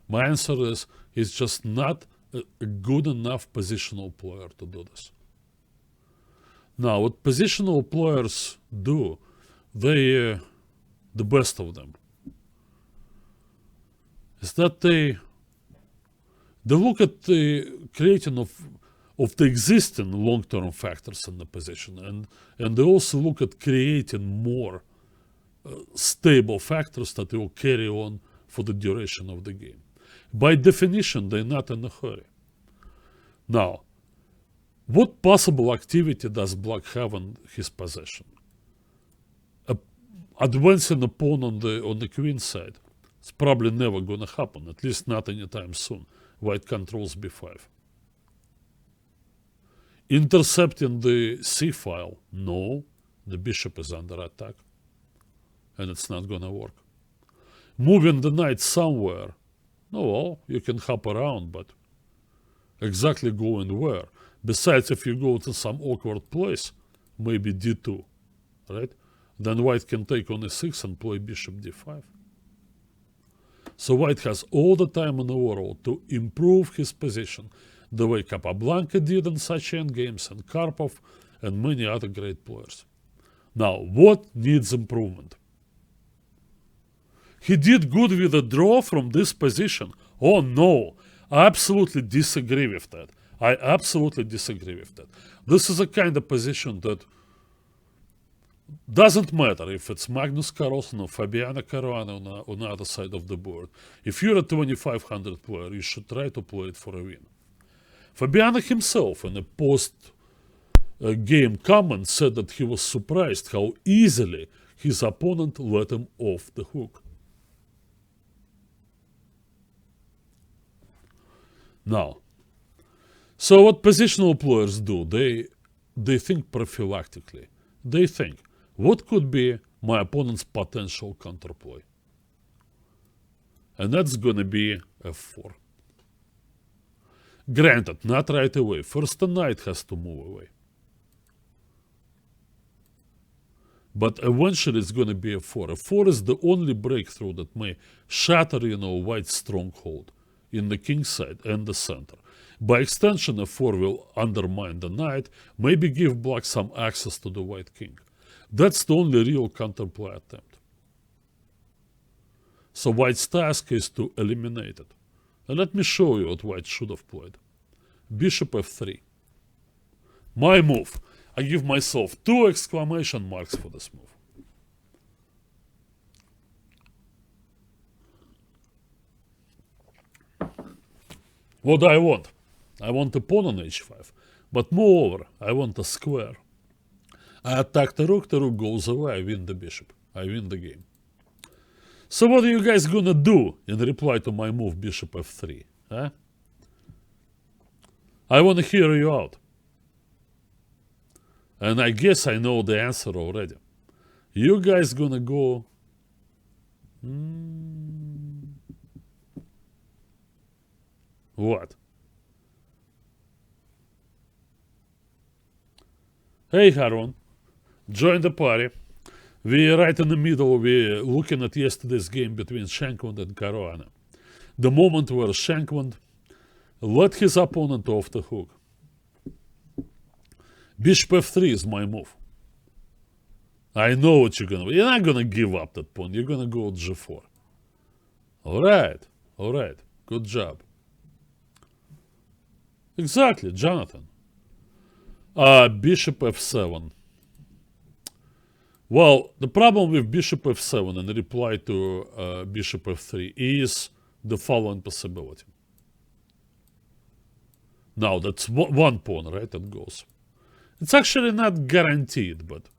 My answer is, he's just not a good enough positional player to do this. Now, what positional players do, they, the best of them, is that they look at the creating of the existing long-term factors in the position, and they also look at creating more stable factors that will carry on for the duration of the game. By definition, they're not in a hurry. Now, what possible activity does black have in his possession? Advancing a pawn on the queen side. It's probably never going to happen, at least not anytime soon. White controls b5. Intercepting the c-file, no, the bishop is under attack, and it's not going to work. Moving the knight somewhere, no, well, you can hop around, but exactly going where? Besides, if you go to some awkward place, maybe d2, right? Then white can take on e6 and play bishop d5. So white has all the time in the world to improve his position the way Capablanca did in such endgames, and Karpov, and many other great players. Now, what needs improvement? He did good with a draw from this position. Oh no, I absolutely disagree with that. I absolutely disagree with that. This is a kind of position that doesn't matter if it's Magnus Carlsen or Fabiano Caruana on the other side of the board. If you're a 2500 player, you should try to play it for a win. Fabiano himself in a post-game comment said that he was surprised how easily his opponent let him off the hook. Now, so what positional players do, they think prophylactically. They think, what could be my opponent's potential counterplay? And that's going to be f4. Granted, not right away. First the knight has to move away. But eventually it's going to be f4. f4 is the only breakthrough that may shatter, white's stronghold in the king side and the center. By extension, f4 will undermine the knight, maybe give black some access to the white king. That's the only real counterplay attempt. So white's task is to eliminate it. And let me show you what white should have played. Bishop f3. My move. I give myself 2 exclamation marks for this move. What do I want? I want a pawn on h5. But moreover, I want a square. I attack the rook goes away, I win the bishop. I win the game. So what are you guys gonna do in reply to my move bishop f3? Huh? I wanna hear you out. And I guess I know the answer already. You guys gonna go... What? Hey Harun, join the party. We're right in the middle, we're looking at yesterday's game between Shankland and Caruana. The moment where Shankland let his opponent off the hook. Bishop f3 is my move. I know what you're gonna do. You're not gonna give up that pawn, you're gonna go g4. Alright, good job. Exactly, Jonathan. Bishop f7. Well, the problem with bishop f7 in reply to bishop f3 is the following possibility. Now, that's one pawn, right, that goes. It's actually not guaranteed, but...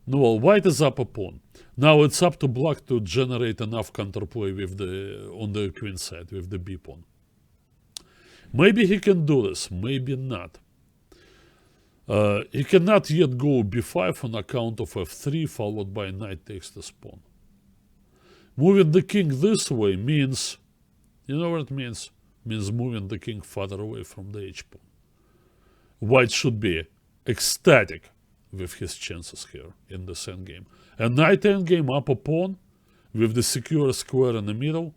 No, well, white is up a pawn. Now it's up to black to generate enough counterplay with on the queen side, with the b pawn. Maybe he can do this, maybe not. He cannot yet go b5 on account of f3 followed by knight takes this pawn. Moving the king this way means, you know what it means? Means moving the king farther away from the h-pawn. White should be ecstatic with his chances here in this endgame. A knight endgame up a pawn with the secure square in the middle?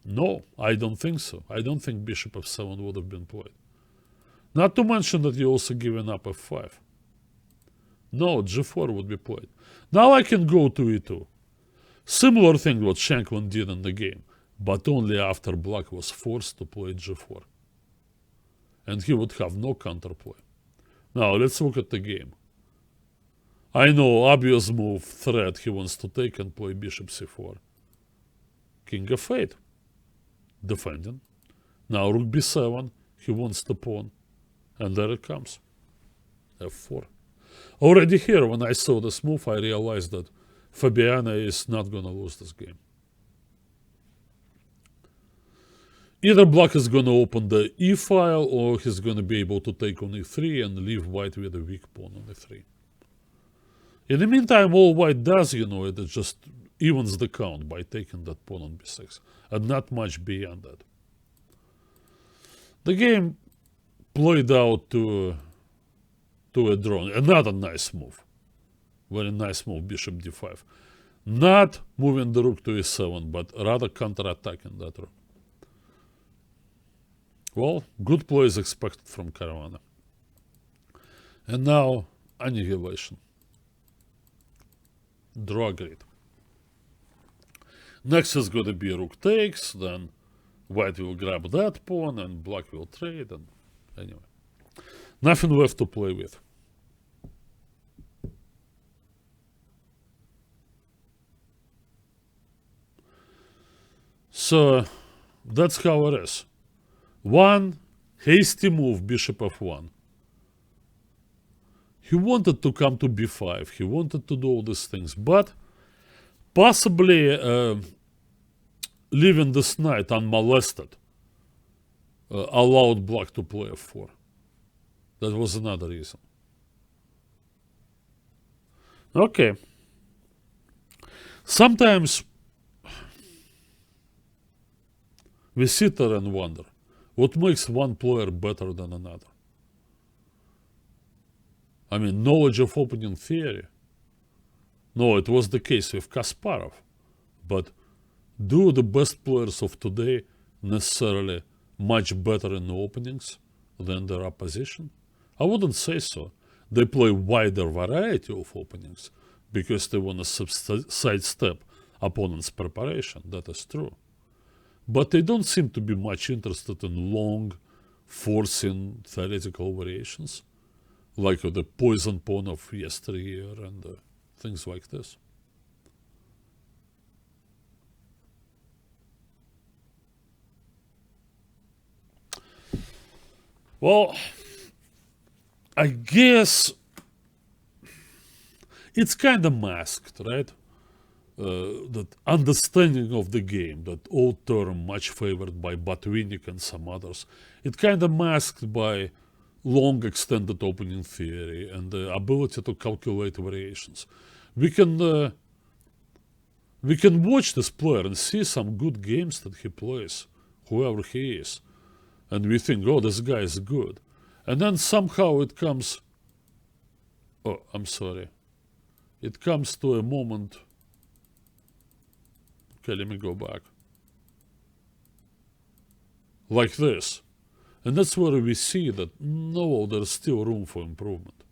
No, I don't think so. I don't think bishop f7 would have been played. Not to mention that you also given up f5. No, g4 would be played. Now I can go to e2. Similar thing what Shankland did in the game, but only after black was forced to play g4. And he would have no counterplay. Now let's look at the game. I know, obvious move, threat he wants to take and play bishop c4. King f8. Defending. Now rook b7, he wants the pawn. And there it comes. f4. Already here, when I saw this move, I realized that Fabiano is not going to lose this game. Either black is going to open the e-file, or he's going to be able to take on e3 and leave white with a weak pawn on e3. In the meantime, all white does, it just evens the count by taking that pawn on b6. And not much beyond that. The game played out to a draw. Another nice move. Very nice move, bishop d5. Not moving the rook to e7, but rather counter-attacking that rook. Well, good play is expected from Caruana. And now, annihilation. Draw grid. Next is going to be rook takes, then white will grab that pawn, and black will trade, and anyway. Nothing left to play with. So, that's how it is. One hasty move, bishop f1. He wanted to come to b5, he wanted to do all these things, but possibly leaving this knight unmolested allowed black to play f4. That was another reason. Okay. Sometimes we sit there and wonder, what makes one player better than another? I mean, knowledge of opening theory. No, it was the case with Kasparov. But do the best players of today necessarily much better in the openings than their opposition? I wouldn't say so. They play wider variety of openings because they want to sidestep opponent's preparation. That is true. But they don't seem to be much interested in long, forcing theoretical variations, like the poison pawn of yesteryear and things like this. Well, I guess it's kind of masked, right? That understanding of the game, that old term much favored by Botvinnik and some others, it kind of masked by long extended opening theory and the ability to calculate variations. We can watch this player and see some good games that he plays, whoever he is, and we think, oh, this guy is good. And then somehow it comes, oh, I'm sorry, it comes to a moment. Okay, let me go back. Like this. And that's where we see that, no, there's still room for improvement.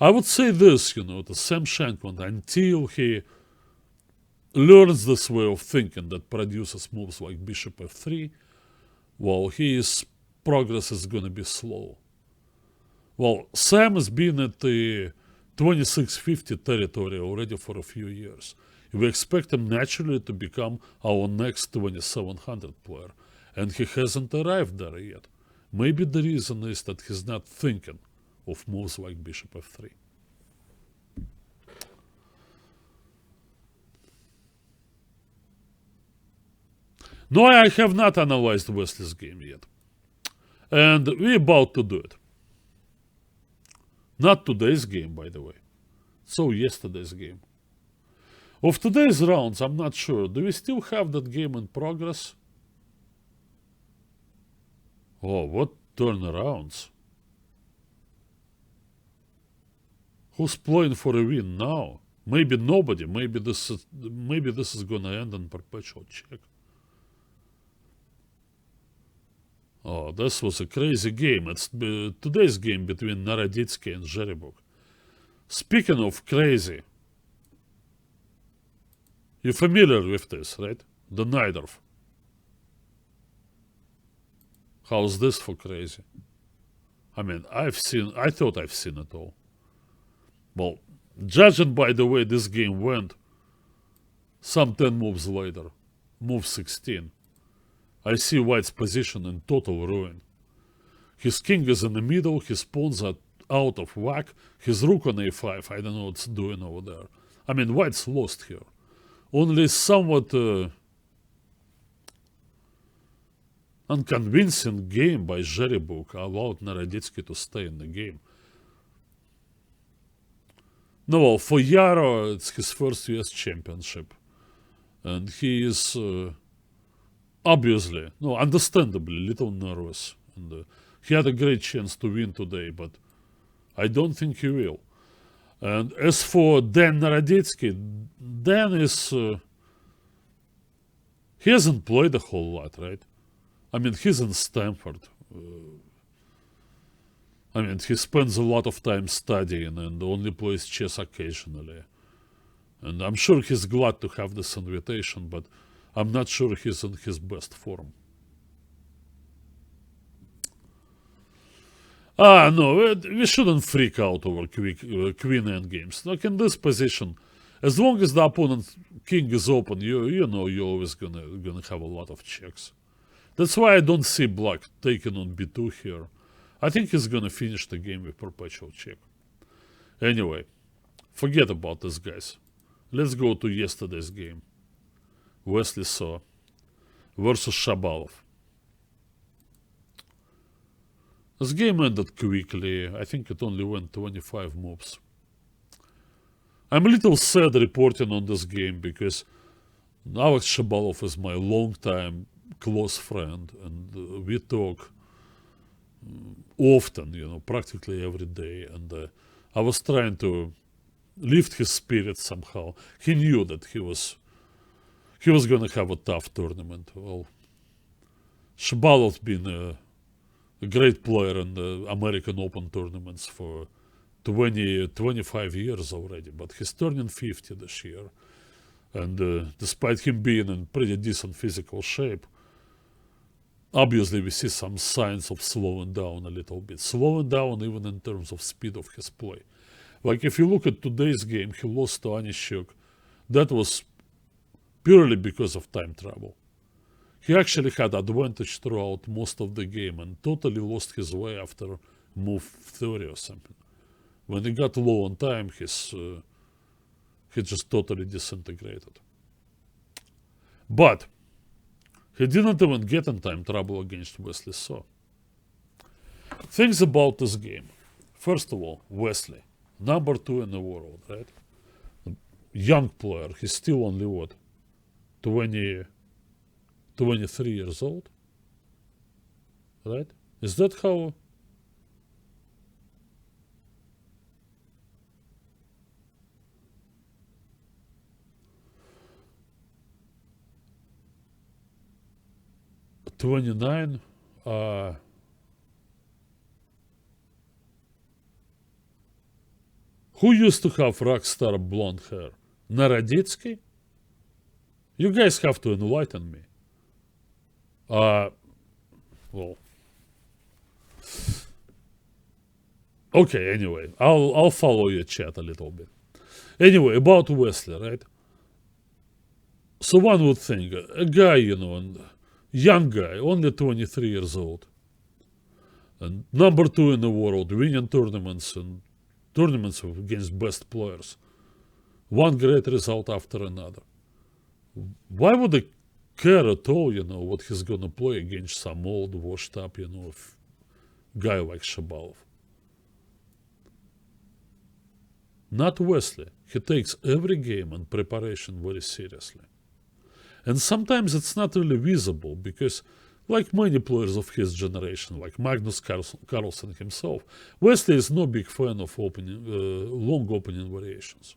I would say this, to Sam Shankland, until he learns this way of thinking that produces moves like bishop f3, well, his progress is going to be slow. Well, Sam has been at the 2650 territory already for a few years. We expect him naturally to become our next 2700 player, and he hasn't arrived there yet. Maybe the reason is that he's not thinking of moves like bishop f3. No, I have not analyzed Wesley's game yet, and we're about to do it. Not today's game, by the way. So yesterday's game. Of today's rounds, I'm not sure. Do we still have that game in progress? Oh, what turnarounds? Who's playing for a win now? Maybe nobody. Maybe this is gonna end in perpetual check. Oh, this was a crazy game. It's today's game between Naroditsky and Zheribuk. Speaking of crazy, you're familiar with this, right? The Najdorf. How's this for crazy? I mean, I thought I've seen it all. Well, judging by the way this game went, some 10 moves later, move 16, I see White's position in total ruin. His king is in the middle, his pawns are out of whack, his rook on a5, I don't know what's doing over there. I mean, White's lost here. Only somewhat unconvincing game by Zheribuk allowed Naroditsky to stay in the game. No, well, for Yaro, it's his first US championship. And he is obviously, no, understandably, a little nervous. And he had a great chance to win today, but I don't think he will. And as for Dan Naroditsky, Dan is... he hasn't played a whole lot, right? I mean, he's in Stanford. I mean, he spends a lot of time studying and only plays chess occasionally. And I'm sure he's glad to have this invitation, but I'm not sure he's in his best form. No, we shouldn't freak out over queen endgames. Like in this position, as long as the opponent king is open, you know you're always gonna have a lot of checks. That's why I don't see black taking on b2 here. I think he's gonna finish the game with perpetual check. Anyway, forget about this, guys. Let's go to yesterday's game. Wesley So versus Shabalov. This game ended quickly. I think it only went 25 moves. I'm a little sad reporting on this game because Alex Shabalov is my long-time close friend, and we talk often, practically every day. And I was trying to lift his spirits somehow. He knew that he was going to have a tough tournament. Well, Shabalov's been a great player in the American Open tournaments for 25 years already, but he's turning 50 this year. And despite him being in pretty decent physical shape, obviously we see some signs of slowing down a little bit. Slowing down even in terms of speed of his play. Like if you look at today's game, he lost to Anishuk. That was purely because of time travel. He actually had advantage throughout most of the game and totally lost his way after move 30 or something. When he got low on time, he just totally disintegrated. But he didn't even get in time trouble against Wesley So. Things about this game. First of all, Wesley, number 2 in the world, right? Young player, he's still only what? 23 years old, right? Is that how? $29. Who used to have rock star blonde hair? Naroditsky? You guys have to enlighten me. Well, okay, anyway, I'll follow your chat a little bit. Anyway, about Wesley, right? So one would think, a guy, young guy, only 23 years old, and number 2 in the world, winning tournaments and tournaments against best players. One great result after another. Why would they care at all, what he's gonna play against some old, washed up, guy like Shabalov? Not Wesley. He takes every game and preparation very seriously. And sometimes it's not really visible because, like many players of his generation, like Magnus Carlsen himself, Wesley is no big fan of long opening variations.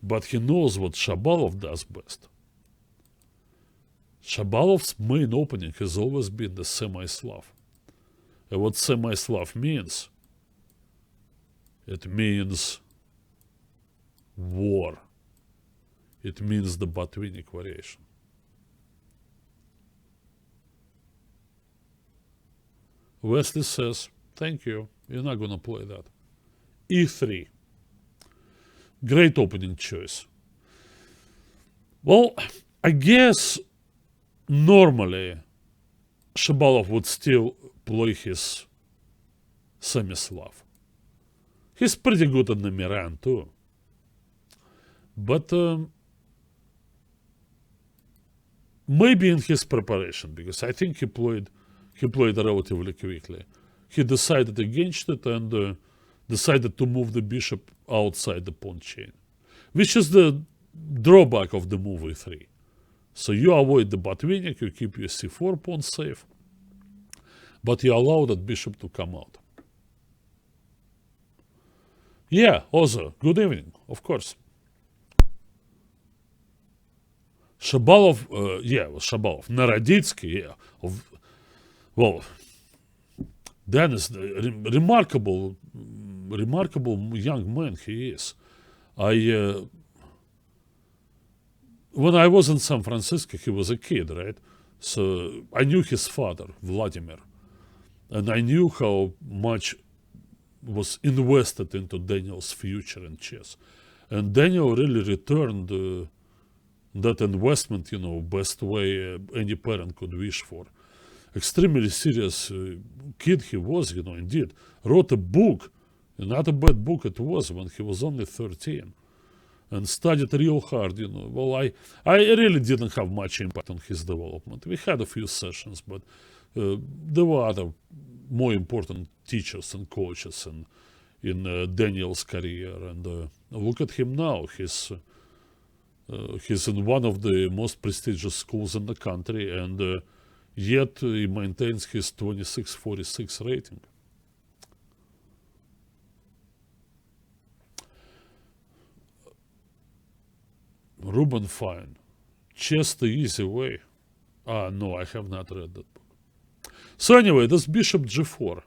But he knows what Shabalov does best. Shabalov's main opening has always been the semi-Slav. And what semi-Slav means, it means war. It means the Botvinnik variation. Wesley says, thank you, you're not gonna play that. E3. Great opening choice. Well, I guess normally Shabalov would still play his semi-Slav. He's pretty good in the Miran too. But maybe in his preparation, because I think he played relatively quickly. He decided against it and decided to move the bishop outside the pawn chain, which is the drawback of the move e3. So you avoid the Botvinnik, you keep your c4 pawn safe, but you allow that bishop to come out. Yeah, Ozo, good evening, of course. Shabalov, yeah, it was Shabalov. Naroditsky, yeah. Well, Dennis, remarkable young man he is. When I was in San Francisco, he was a kid, right? So I knew his father, Vladimir, and I knew how much was invested into Daniel's future in chess. And Daniel really returned that investment, best way any parent could wish for. Extremely serious kid he was, indeed. Wrote a book, not a bad book it was, when he was only 13. And studied real hard, Well, I really didn't have much impact on his development. We had a few sessions, but there were other more important teachers and coaches in Daniel's career. And look at him now. He's in one of the most prestigious schools in the country, and yet he maintains his 2646 rating. Ruben Fine, Chess the Easy Way. No, I have not read that book. So anyway, this bishop g4.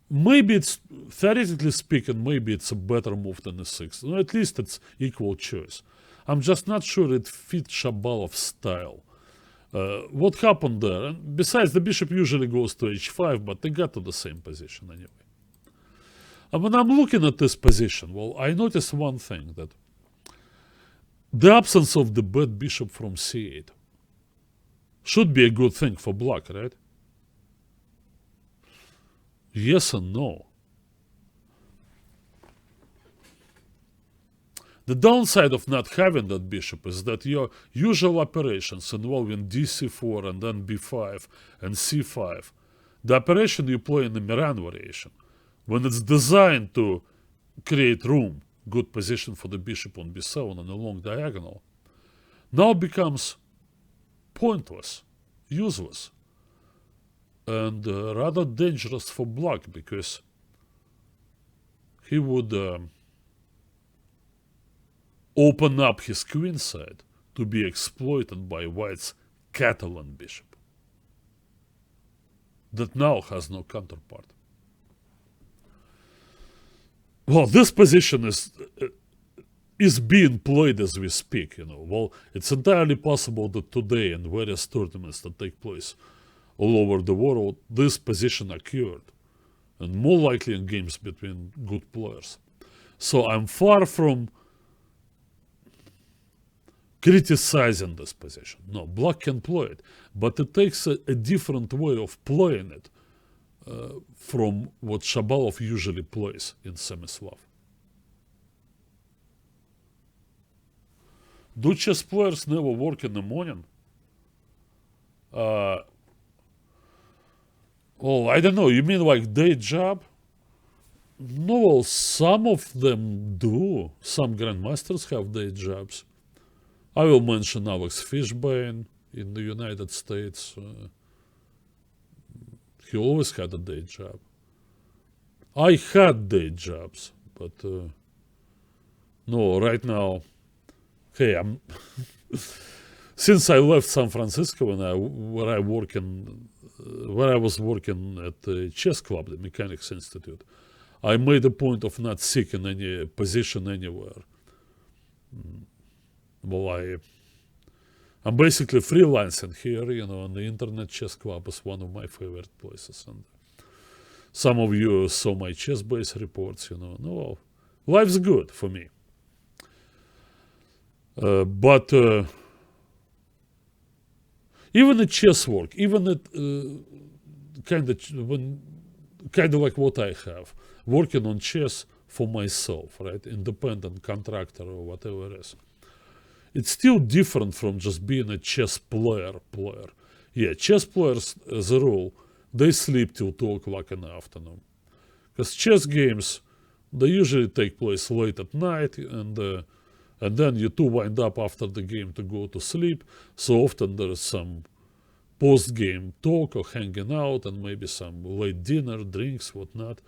Maybe it's, theoretically speaking, maybe it's a better move than e6. At least it's equal choice. I'm just not sure it fits Shabalov's style. What happened there? And besides, the bishop usually goes to h5, but they got to the same position anyway. And when I'm looking at this position, well, I notice one thing, that the absence of the bad bishop from c8 should be a good thing for black, right? Yes and no. The downside of not having that bishop is that your usual operations involving dc4 and then b5 and c5, the operation you play in the Miran variation, when it's designed to create room, good position for the bishop on b7 and a long diagonal, now becomes pointless, useless, and rather dangerous for black, because he would open up his queen side to be exploited by white's Catalan bishop that now has no counterpart. Well, this position is being played as we speak, Well, it's entirely possible that today in various tournaments that take place all over the world, this position occurred, and more likely in games between good players. So I'm far from criticizing this position. No, black can play it, but it takes a different way of playing it from what Shabalov usually plays in Semislav. Do chess players never work in the morning? Well, I don't know. You mean like day job? No, well, some of them do. Some grandmasters have day jobs. I will mention Alex Fishbane in the United States. He always had a day job. I had day jobs, but no, right now, hey, I'm since I left San Francisco where I was working at the chess club, the Mechanics Institute, I made a point of not seeking any position anywhere. Well, I'm basically freelancing here, and the Internet Chess Club is one of my favorite places. And some of you saw my chess-based reports, No, life's good for me. But even the chess work, even it kind of like what I have, working on chess for myself, right? Independent contractor or whatever it is. It's still different from just being a chess player. Yeah, chess players, as a rule, they sleep till 2 o'clock in the afternoon. Because chess games, they usually take place late at night, and then you two wind up after the game to go to sleep. So often there is some post-game talk or hanging out, and maybe some late dinner, drinks, whatnot.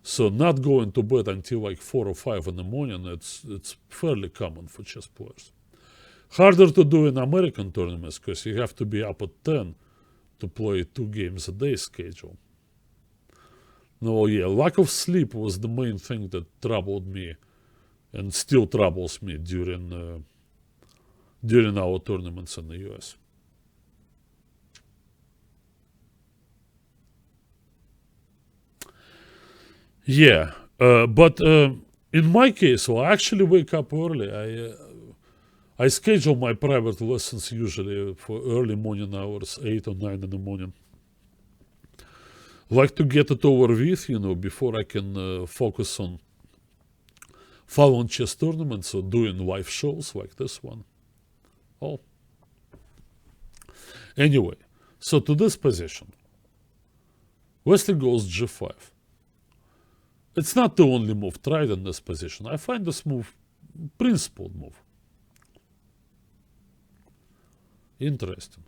So not going to bed until like 4 or 5 in the morning, it's fairly common for chess players. Harder to do in American tournaments because you have to be up at 10 to play 2 games a day schedule. No, yeah, lack of sleep was the main thing that troubled me and still troubles me during our tournaments in the US. Yeah, but in my case, well, I actually wake up early. I schedule my private lessons usually for early morning hours, 8 or 9 in the morning. Like to get it over with, before I can focus on following chess tournaments or doing live shows like this one. Oh. Anyway, so to this position, Wesley goes g5. It's not the only move tried in this position. I find this move principled move. Interesting.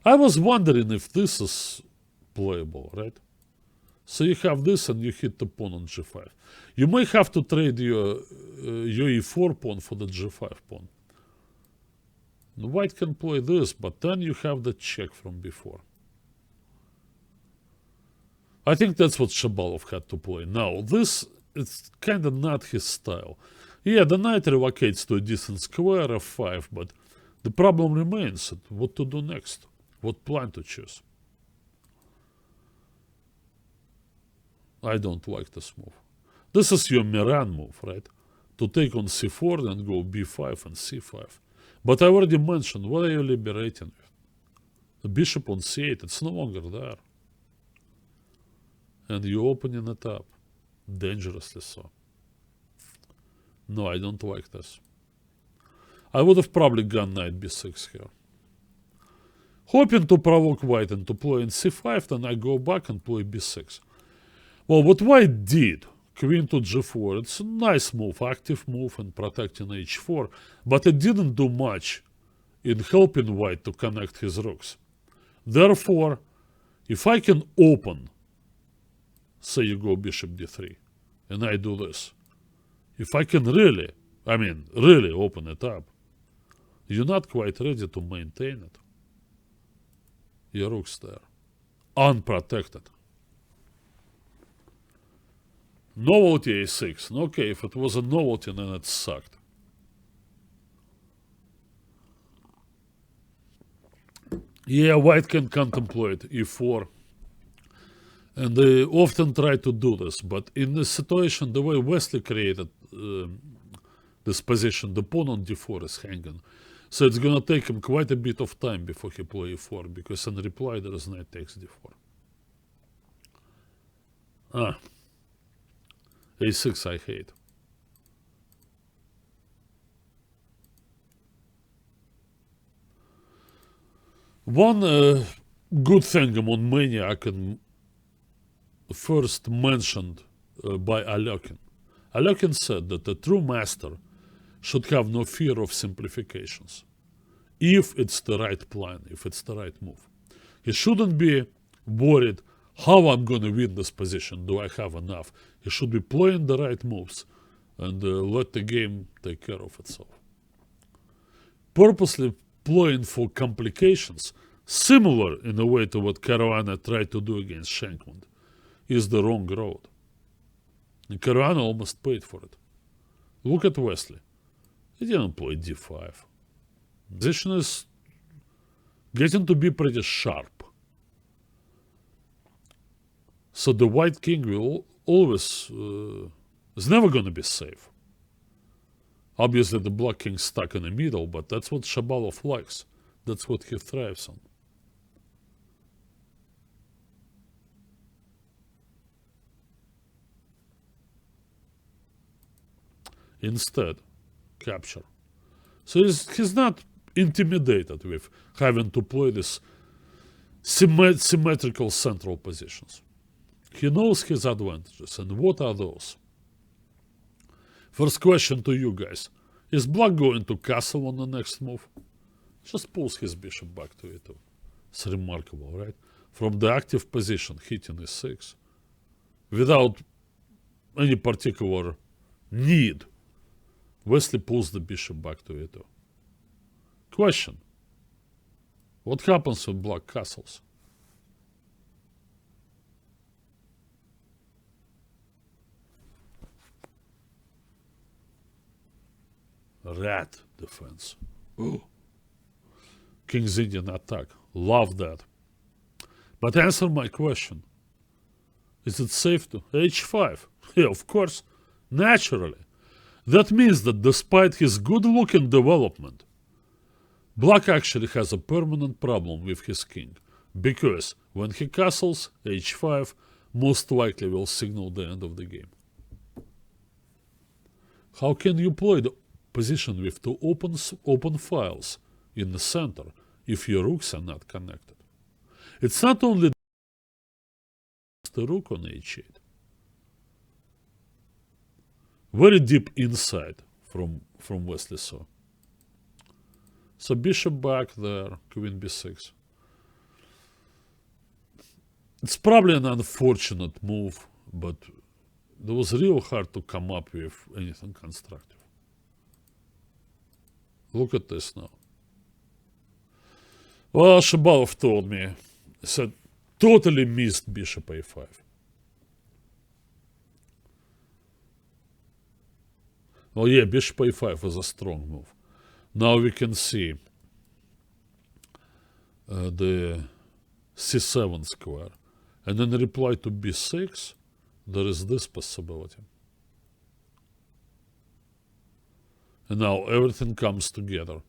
I was wondering if this is playable, right? So you have this and you hit the pawn on g5. You may have to trade your e4 pawn for the g5 pawn. The white can play this, but then you have the check from before. I think that's what Shabalov had to play. Now, this is kind of not his style. Yeah, the knight relocates to a decent square, f5, but the problem remains, what to do next, what plan to choose. I don't like this move. This is your Miran move, right? To take on c4, then go b5 and c5. But I already mentioned, what are you liberating with? The bishop on c8, it's no longer there. And you're opening it up, dangerously so. No, I don't like this. I would have probably gone knight b6 here. Hoping to provoke white into playing c5, then I go back and play b6. Well, what white did, queen to g4, it's a nice move, active move and protecting h4, but it didn't do much in helping white to connect his rooks. Therefore, if I can open, say you go bishop d3, and I do this, if I can really open it up, you're not quite ready to maintain it. Your rook's there, unprotected. Novelty a6. Okay, if it was a novelty, then it sucked. Yeah, white can contemplate e4. And they often try to do this, but in this situation, the way Wesley created this position, the pawn on d4 is hanging. So it's going to take him quite a bit of time before he plays e4, because in reply there is knight takes d4. a6 I hate. One good thing among many I can first mentioned by Alekin. Alekin said that a true master should have no fear of simplifications, if it's the right plan, if it's the right move. He shouldn't be worried how I'm going to win this position, do I have enough? He should be playing the right moves and let the game take care of itself. Purposely playing for complications, similar in a way to what Caruana tried to do against Shankland, is the wrong road. And Caruana almost paid for it. Look at Wesley. He didn't play d5. Position is getting to be pretty sharp. So the white king will always, is never going to be safe. Obviously the black king's stuck in the middle, but that's what Shabalov likes. That's what he thrives on. Instead, capture. So he's not intimidated with having to play these symmetrical central positions. He knows his advantages, and what are those? First question to you guys. Is black going to castle on the next move? Just pulls his bishop back to e2. It's remarkable, right? From the active position, hitting e6, without any particular need. Wesley pulls the bishop back to e2. Question. What happens with black castles? Rat defense. Ooh. King's Indian attack. Love that. But answer my question. Is it safe to h5? Yeah, of course. Naturally. That means that despite his good-looking development, black actually has a permanent problem with his king. Because when he castles, h5 most likely will signal the end of the game. How can you play the position with two open files in the center if your rooks are not connected? It's not only the rook on h8. Very deep insight from Wesley saw. So bishop back there, queen b6. It's probably an unfortunate move, but it was real hard to come up with anything constructive. Look at this now. Well, Shabalov told me, he said, totally missed bishop a5. Oh yeah, bishop a5 was a strong move. Now we can see the c7 square. And in reply to b6, there is this possibility. And now everything comes together.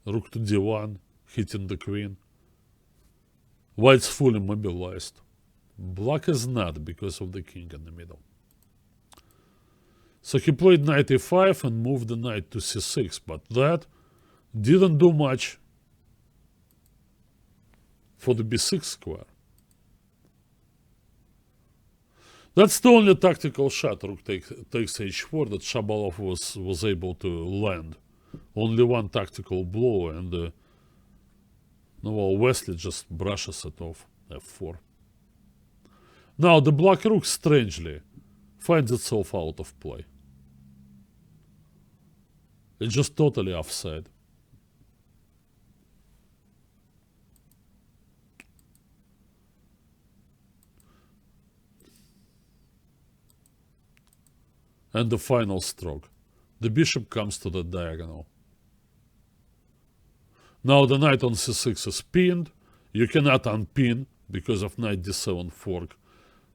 Rook to d1, hitting the queen. White's fully mobilized. Black is not because of the king in the middle. So he played knight e5 and moved the knight to c6, but that didn't do much for the b6 square. That's the only tactical shot, rook takes h4, that Shabalov was able to land. Only one tactical blow, and well, Wesley just brushes it off, f4. Now the black rook, strangely, finds itself out of play. It's just totally offside. And the final stroke. The bishop comes to the diagonal. Now the knight on c6 is pinned. You cannot unpin because of knight d7 fork.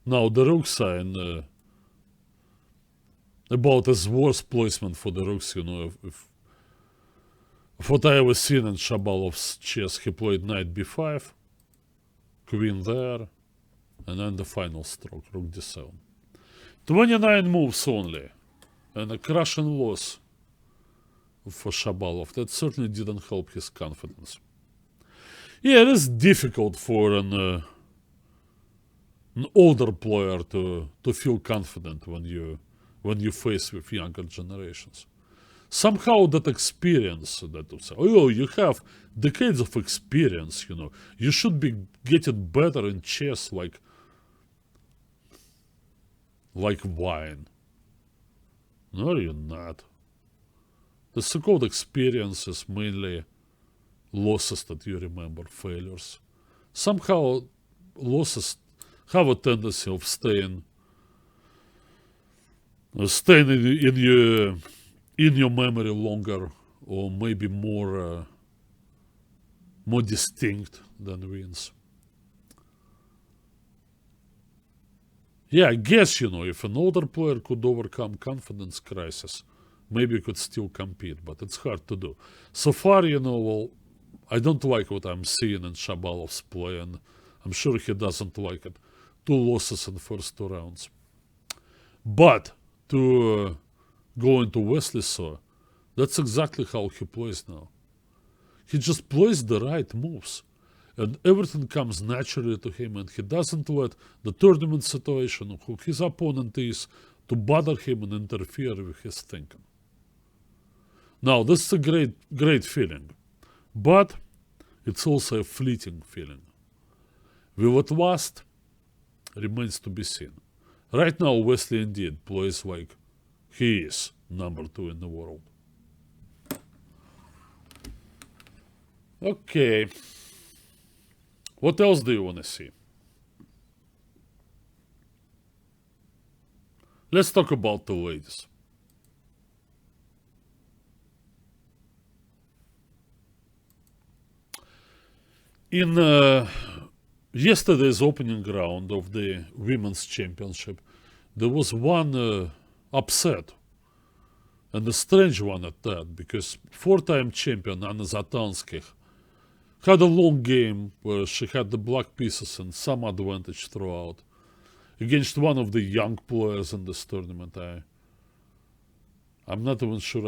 Now the rooks are in about as worse placement for the rooks, you know. If what I ever seen in Shabalov's chess, he played knight b5, queen there, and then the final stroke, rook d7. 29 moves only, and a crushing loss for Shabalov. That certainly didn't help his confidence. Yeah, it is difficult for an older player to feel confident when you face with younger generations. Somehow that experience, that to say, oh, you have decades of experience, you know, you should be getting better in chess like wine. No, you're not. The so-called experience is mainly losses that you remember, failures. Somehow losses have a tendency of staying in your memory longer, or maybe more distinct than wins. Yeah, I guess, you know, if an older player could overcome confidence crisis, maybe he could still compete, but it's hard to do. So far, you know, well, I don't like what I'm seeing in Shabalov's play, and I'm sure he doesn't like it. 2 losses in the first 2 rounds. But to go into Wesley saw, that's exactly how he plays now. He just plays the right moves. And everything comes naturally to him, and he doesn't let the tournament situation, who his opponent is, to bother him and interfere with his thinking. Now, this is a great feeling, but it's also a fleeting feeling. Will it last? Remains to be seen. Right now, Wesley indeed plays like he is number 2 in the world. Okay. What else do you want to see? Let's talk about the ladies. In yesterday's opening round of the Women's Championship, there was one upset, and a strange one at that, because four-time champion Anna Zatanskih had a long game where she had the black pieces and some advantage throughout against one of the young players in this tournament. I'm not even sure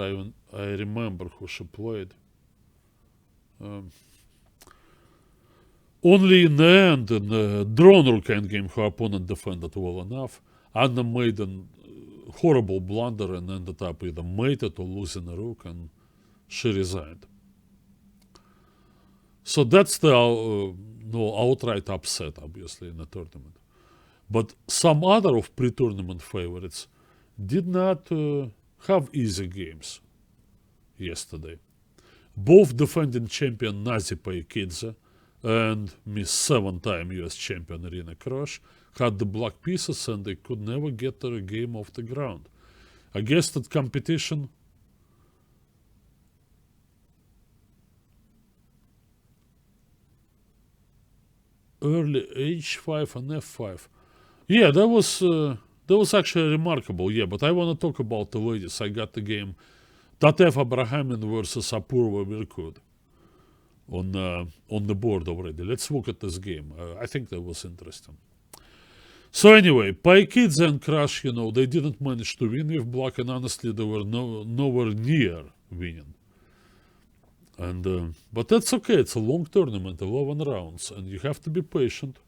I remember who she played. Only in the end, in the drawn rook endgame, her opponent defended well enough. Anna made a horrible blunder and ended up either mated or losing a rook, and she resigned. So that's the outright upset, obviously, in the tournament. But some other of pre-tournament favorites did not have easy games yesterday. Both defending champion Nazi Paikidze and Miss seven-time US champion Irina Krosh had the black pieces and they could never get their game off the ground. I guess that competition early H5 and F5. Yeah, that was actually remarkable. Yeah, but I want to talk about the ladies. I got the game Tatev Abrahamin versus Apurva Virkud on the board already. Let's look at this game. I think that was interesting. So anyway, Paikidze and Crush, they didn't manage to win with black, and honestly, they were nowhere near winning. And but that's okay. It's a long tournament, 11 rounds, and you have to be patient.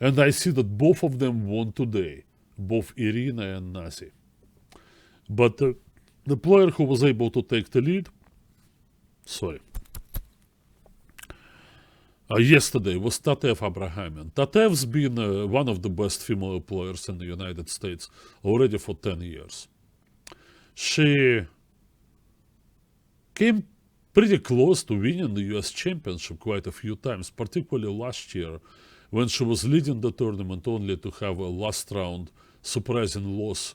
And I see that both of them won today, both Irina and Nazi. But the player who was able to take the lead, yesterday was Tatev Abrahamin. Tatev's been one of the best female players in the United States already for 10 years. She came pretty close to winning the US Championship quite a few times, particularly last year when she was leading the tournament only to have a last round surprising loss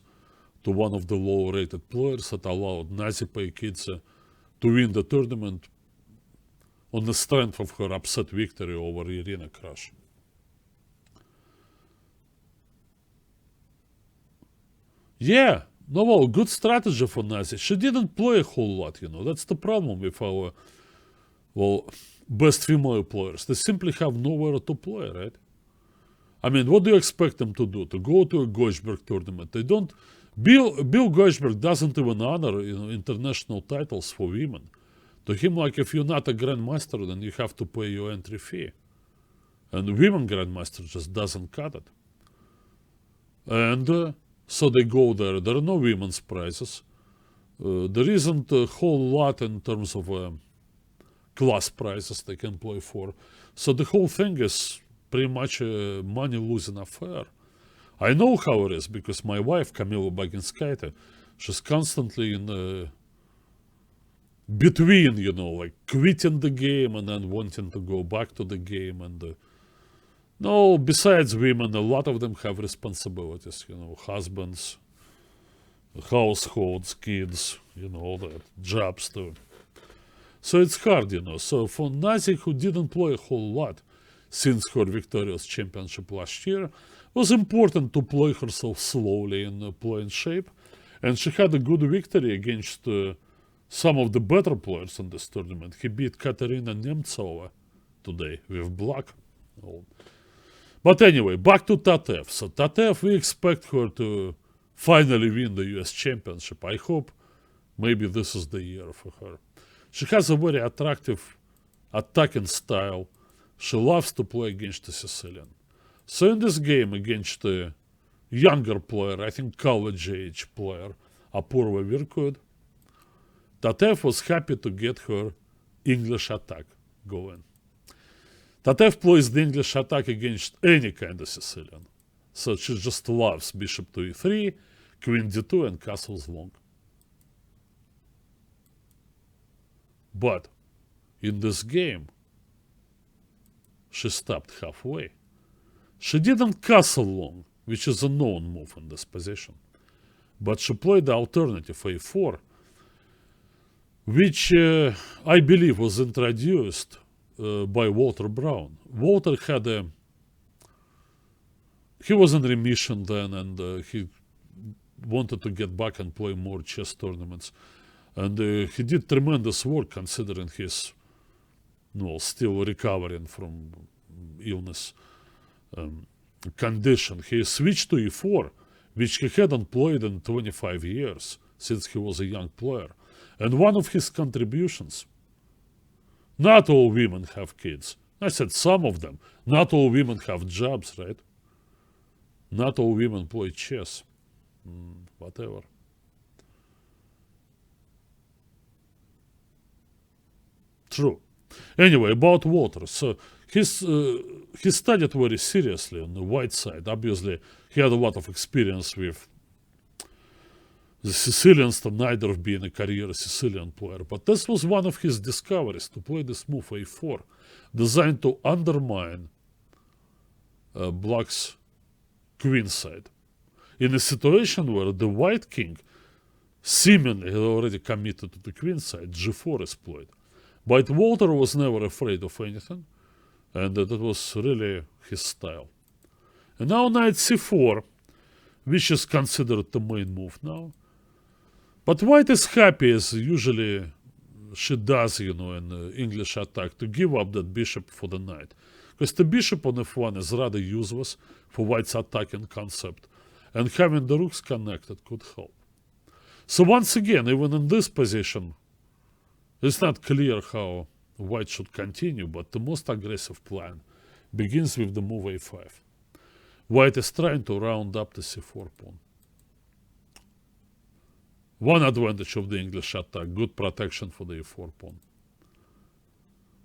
to one of the low-rated players that allowed Nazi Paikidze to win the tournament on the strength of her upset victory over Irina Crush. Yeah, well, good strategy for Nazi. She didn't play a whole lot, That's the problem with our, best female players. They simply have nowhere to play, right? I mean, what do you expect them to do? To go to a Gochberg tournament? They don't. Bill Gochberg doesn't even honor international titles for women. To him, like, if you're not a grandmaster, then you have to pay your entry fee. And women grandmaster just doesn't cut it. And so they go there. There are no women's prizes. There isn't a whole lot in terms of class prizes they can play for. So the whole thing is pretty much a money-losing affair. I know how it is because my wife, Kamila Baginskaite, she's constantly in between, like quitting the game and then wanting to go back to the game. And no, besides women, a lot of them have responsibilities, husbands, households, kids, all the jobs too. So it's hard, So for Nazi, who didn't play a whole lot since her victorious championship last year, it was important to play herself slowly and play in shape. And she had a good victory against some of the better players in this tournament. He beat Katerina Nemtsova today with black. But anyway, back to Tatev. So Tatev, we expect her to finally win the US Championship. I hope maybe this is the year for her. She has a very attractive attacking style. She loves to play against the Sicilian. So in this game against a younger player, I think college age player, Apurva Virkud, Tatev was happy to get her English attack going. Tatev plays the English attack against any kind of Sicilian. So she just loves bishop to e3, queen d2 and castles long. But in this game, she stopped halfway. She didn't castle long, which is a known move in this position, but she played the alternative a4, which I believe was introduced by Walter Brown. Walter he was in remission then, and he wanted to get back and play more chess tournaments. And he did tremendous work considering his, still recovering from illness condition. He switched to e4, which he hadn't played in 25 years, since he was a young player. And one of his contributions, not all women have kids. I said some of them. Not all women have jobs, right? Not all women play chess. Whatever. True. Anyway, about Walter. So he studied very seriously on the white side. Obviously, he had a lot of experience with the Sicilians, to neither of being a career Sicilian player. But this was one of his discoveries, to play this move a4, designed to undermine Black's queen side. In a situation where the white king seemingly had already committed to the queen side, g4 is played. But Walter was never afraid of anything, and that was really his style. And now knight c4, which is considered the main move now. But white is happy, as usually she does, in English attack, to give up that bishop for the knight. Because the bishop on f1 is rather useless for white's attacking concept, and having the rooks connected could help. So once again, even in this position, it's not clear how white should continue, but the most aggressive plan begins with the move a5. White is trying to round up the c4 pawn. One advantage of the English attack, good protection for the e4 pawn.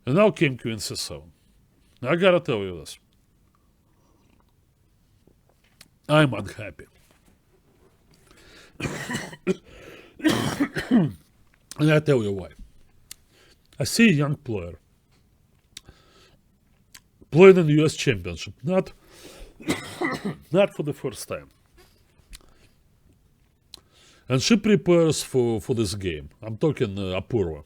And now came queen c7. I gotta tell you this. I'm unhappy. And I tell you why. I see a young player playing in the US Championship, not for the first time. And she prepares for this game. I'm talking Apurva.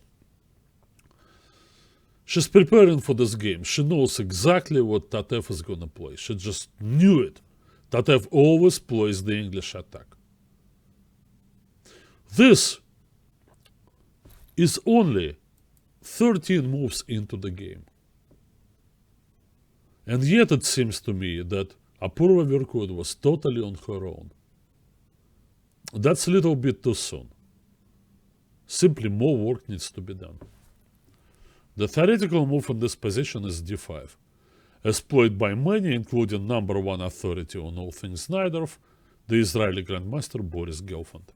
She's preparing for this game. She knows exactly what Tatev is going to play. She just knew it. Tatev always plays the English attack. This is only 13 moves into the game. And yet it seems to me that Apurva Virkud was totally on her own. That's a little bit too soon. Simply more work needs to be done. The theoretical move in this position is d5, as played by many, including number one authority on all things Naidorf, the Israeli Grandmaster Boris Gelfand.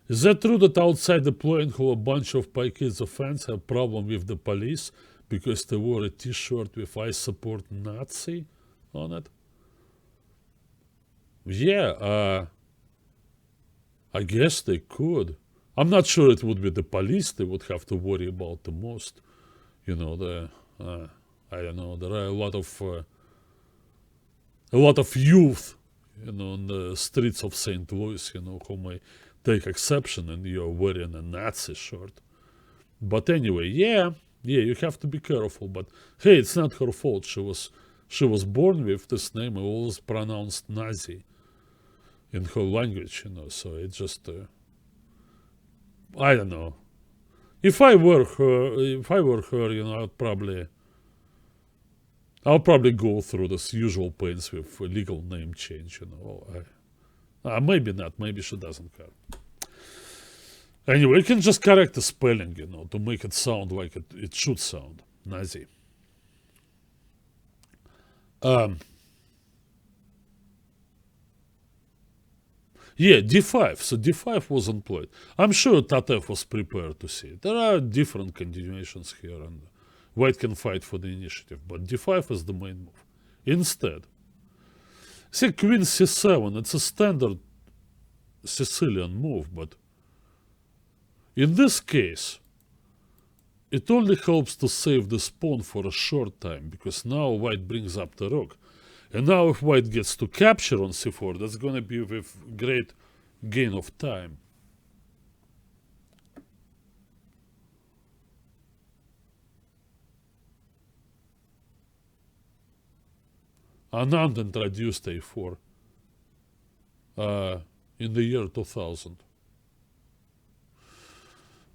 Is that true that outside the playing hall a bunch of Pi Kids of fans have problem with the police because they wore a t-shirt with "I support Nazi" on it? Yeah, I guess they could. I'm not sure it would be the police they would have to worry about the most. I don't know, there are a lot of youth, in the streets of St. Louis, who may take exception and you're wearing a Nazi shirt. But anyway, yeah, you have to be careful. But hey, it's not her fault. She was born with this name, always pronounced Nazi in her language, so it just, I don't know. If I were her, I'll probably go through this usual pains with a legal name change, maybe not, maybe she doesn't care. Anyway, you can just correct the spelling, to make it sound like it should sound, Nazi. Yeah, d5. So d5 wasn't played. I'm sure Tatev was prepared to see it. There are different continuations here, and white can fight for the initiative, but d5 is the main move. Instead, see, queen c7, it's a standard Sicilian move, but in this case, it only helps to save this pawn for a short time, because now white brings up the rook. And now if white gets to capture on c4, that's going to be with great gain of time. Anand introduced a4 in the year 2000.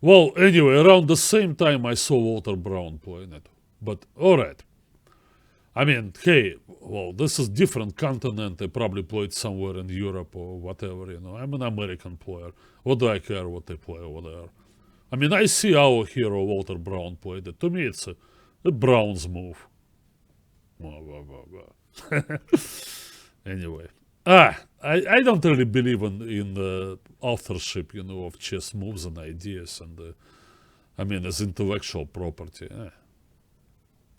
Well, anyway, around the same time I saw Walter Brown playing it. But, alright. I mean, hey, well, this is different continent. I probably played somewhere in Europe or whatever, you know. I'm an American player. What do I care what they play over there? I mean, I see our hero Walter Brown played it. To me, it's a Brown's move. Anyway. I don't really believe in the authorship, you know, of chess moves and ideas, and I mean, as intellectual property.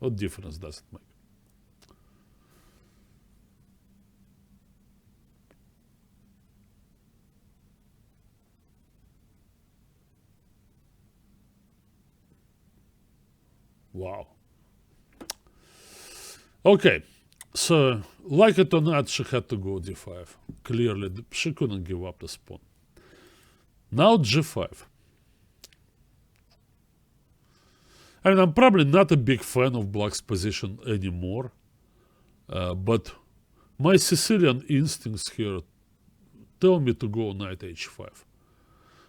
What difference does it make? Wow. Okay. So, like it or not, she had to go d5. Clearly, she couldn't give up this pawn. Now g5. I mean, I'm probably not a big fan of black's position anymore, but my Sicilian instincts here tell me to go knight h5.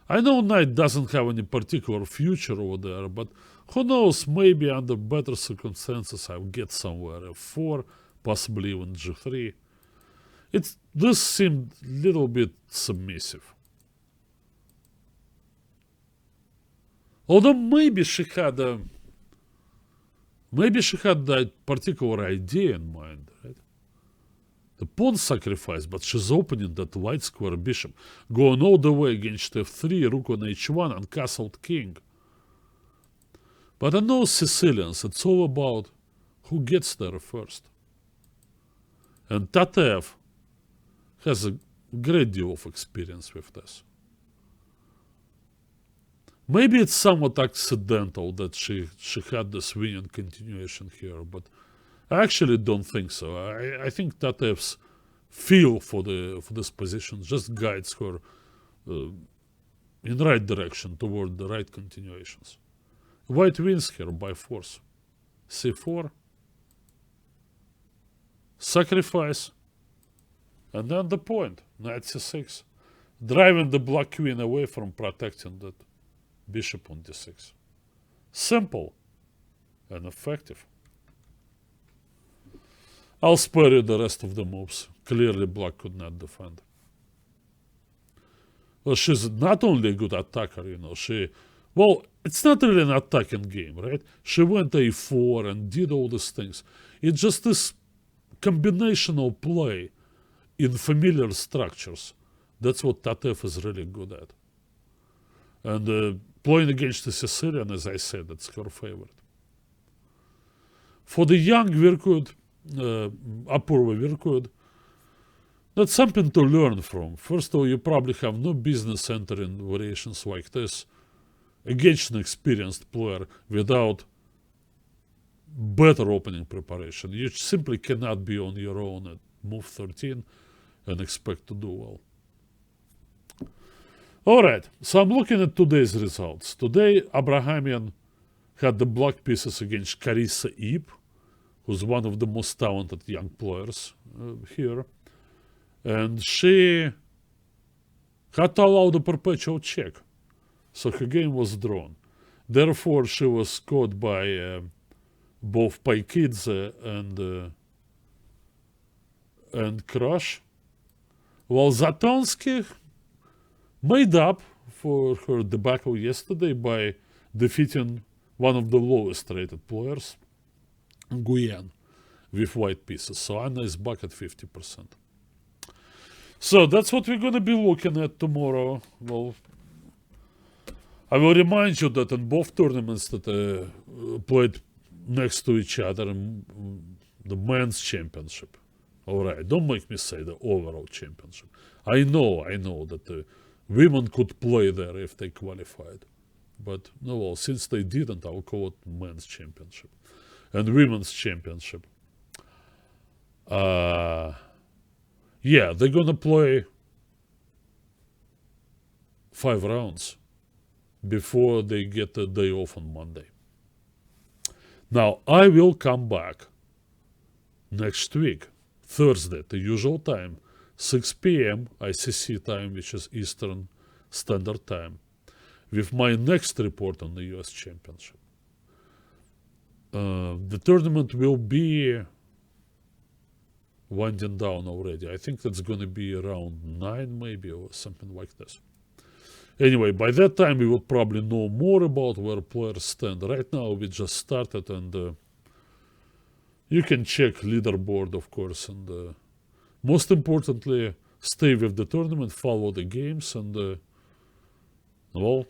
I know knight doesn't have any particular future over there, but who knows, maybe under better circumstances I'll get somewhere f4, possibly even g3. This seemed a little bit submissive. Although maybe she had that particular idea in mind, right? The pawn sacrifice, but she's opening that white square bishop, going all the way against f3, rook on h1, and castled king. But I know Sicilians, it's all about who gets there first. And Tatev has a great deal of experience with this. Maybe it's somewhat accidental that she had this winning continuation here, but I actually don't think so. I think Tatev's feel for this position just guides her in the right direction toward the right continuations. White wins here by force. c4. Sacrifice. And then the point. Knight c6. Driving the black queen away from protecting that bishop on d6. Simple and effective. I'll spare you the rest of the moves. Clearly black could not defend. Well, she's not only a good attacker, you know, well, it's not really an attacking game, right? She went a4 and did all these things. It's just this combinational play in familiar structures. That's what Tatev is really good at. And playing against the Sicilian, as I said, that's her favorite. For the young Virkud, Apurva Virkud, that's something to learn from. First of all, you probably have no business entering variations like this against an experienced player without better opening preparation. You simply cannot be on your own at move 13 and expect to do well. Alright, so I'm looking at today's results. Today, Abrahamian had the black pieces against Carissa Ip, who's one of the most talented young players here. And she had to allow the perpetual check. So her game was drawn. Therefore, she was scored by both Paikidze and Crush. While Zatonsky made up for her debacle yesterday by defeating one of the lowest rated players, Nguyen, with white pieces. So Anna is back at 50%. So that's what we're going to be looking at tomorrow. Well, I will remind you that in both tournaments that I played next to each other the men's championship. All right, don't make me say the overall championship. I know that the women could play there if they qualified. But no, well, since they didn't, I'll call it men's championship. And women's championship. Yeah, they're gonna play 5 rounds before they get a day off on Monday. Now, I will come back next week, Thursday, at the usual time, 6 p.m. ICC time, which is Eastern Standard Time, with my next report on the US Championship. The tournament will be winding down already. I think that's going to be around 9 maybe, or something like this. Anyway, by that time we will probably know more about where players stand. Right now we just started, and you can check leaderboard, of course, and most importantly, stay with the tournament, follow the games, and well,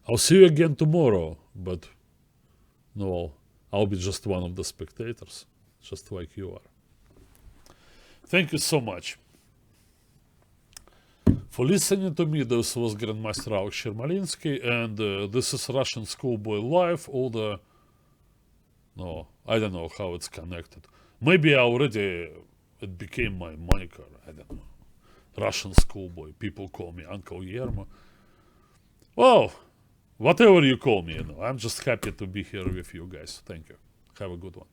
I'll see you again tomorrow, but no, I'll be just one of the spectators, just like you are. Thank you so much for listening to me. This was Grandmaster Alex Yermolinsky, and this is Russian Schoolboy Live. All the... No, I don't know how it's connected. Maybe it became my moniker. I don't know. Russian Schoolboy. People call me Uncle Yermo. Well, whatever you call me, I'm just happy to be here with you guys. Thank you. Have a good one.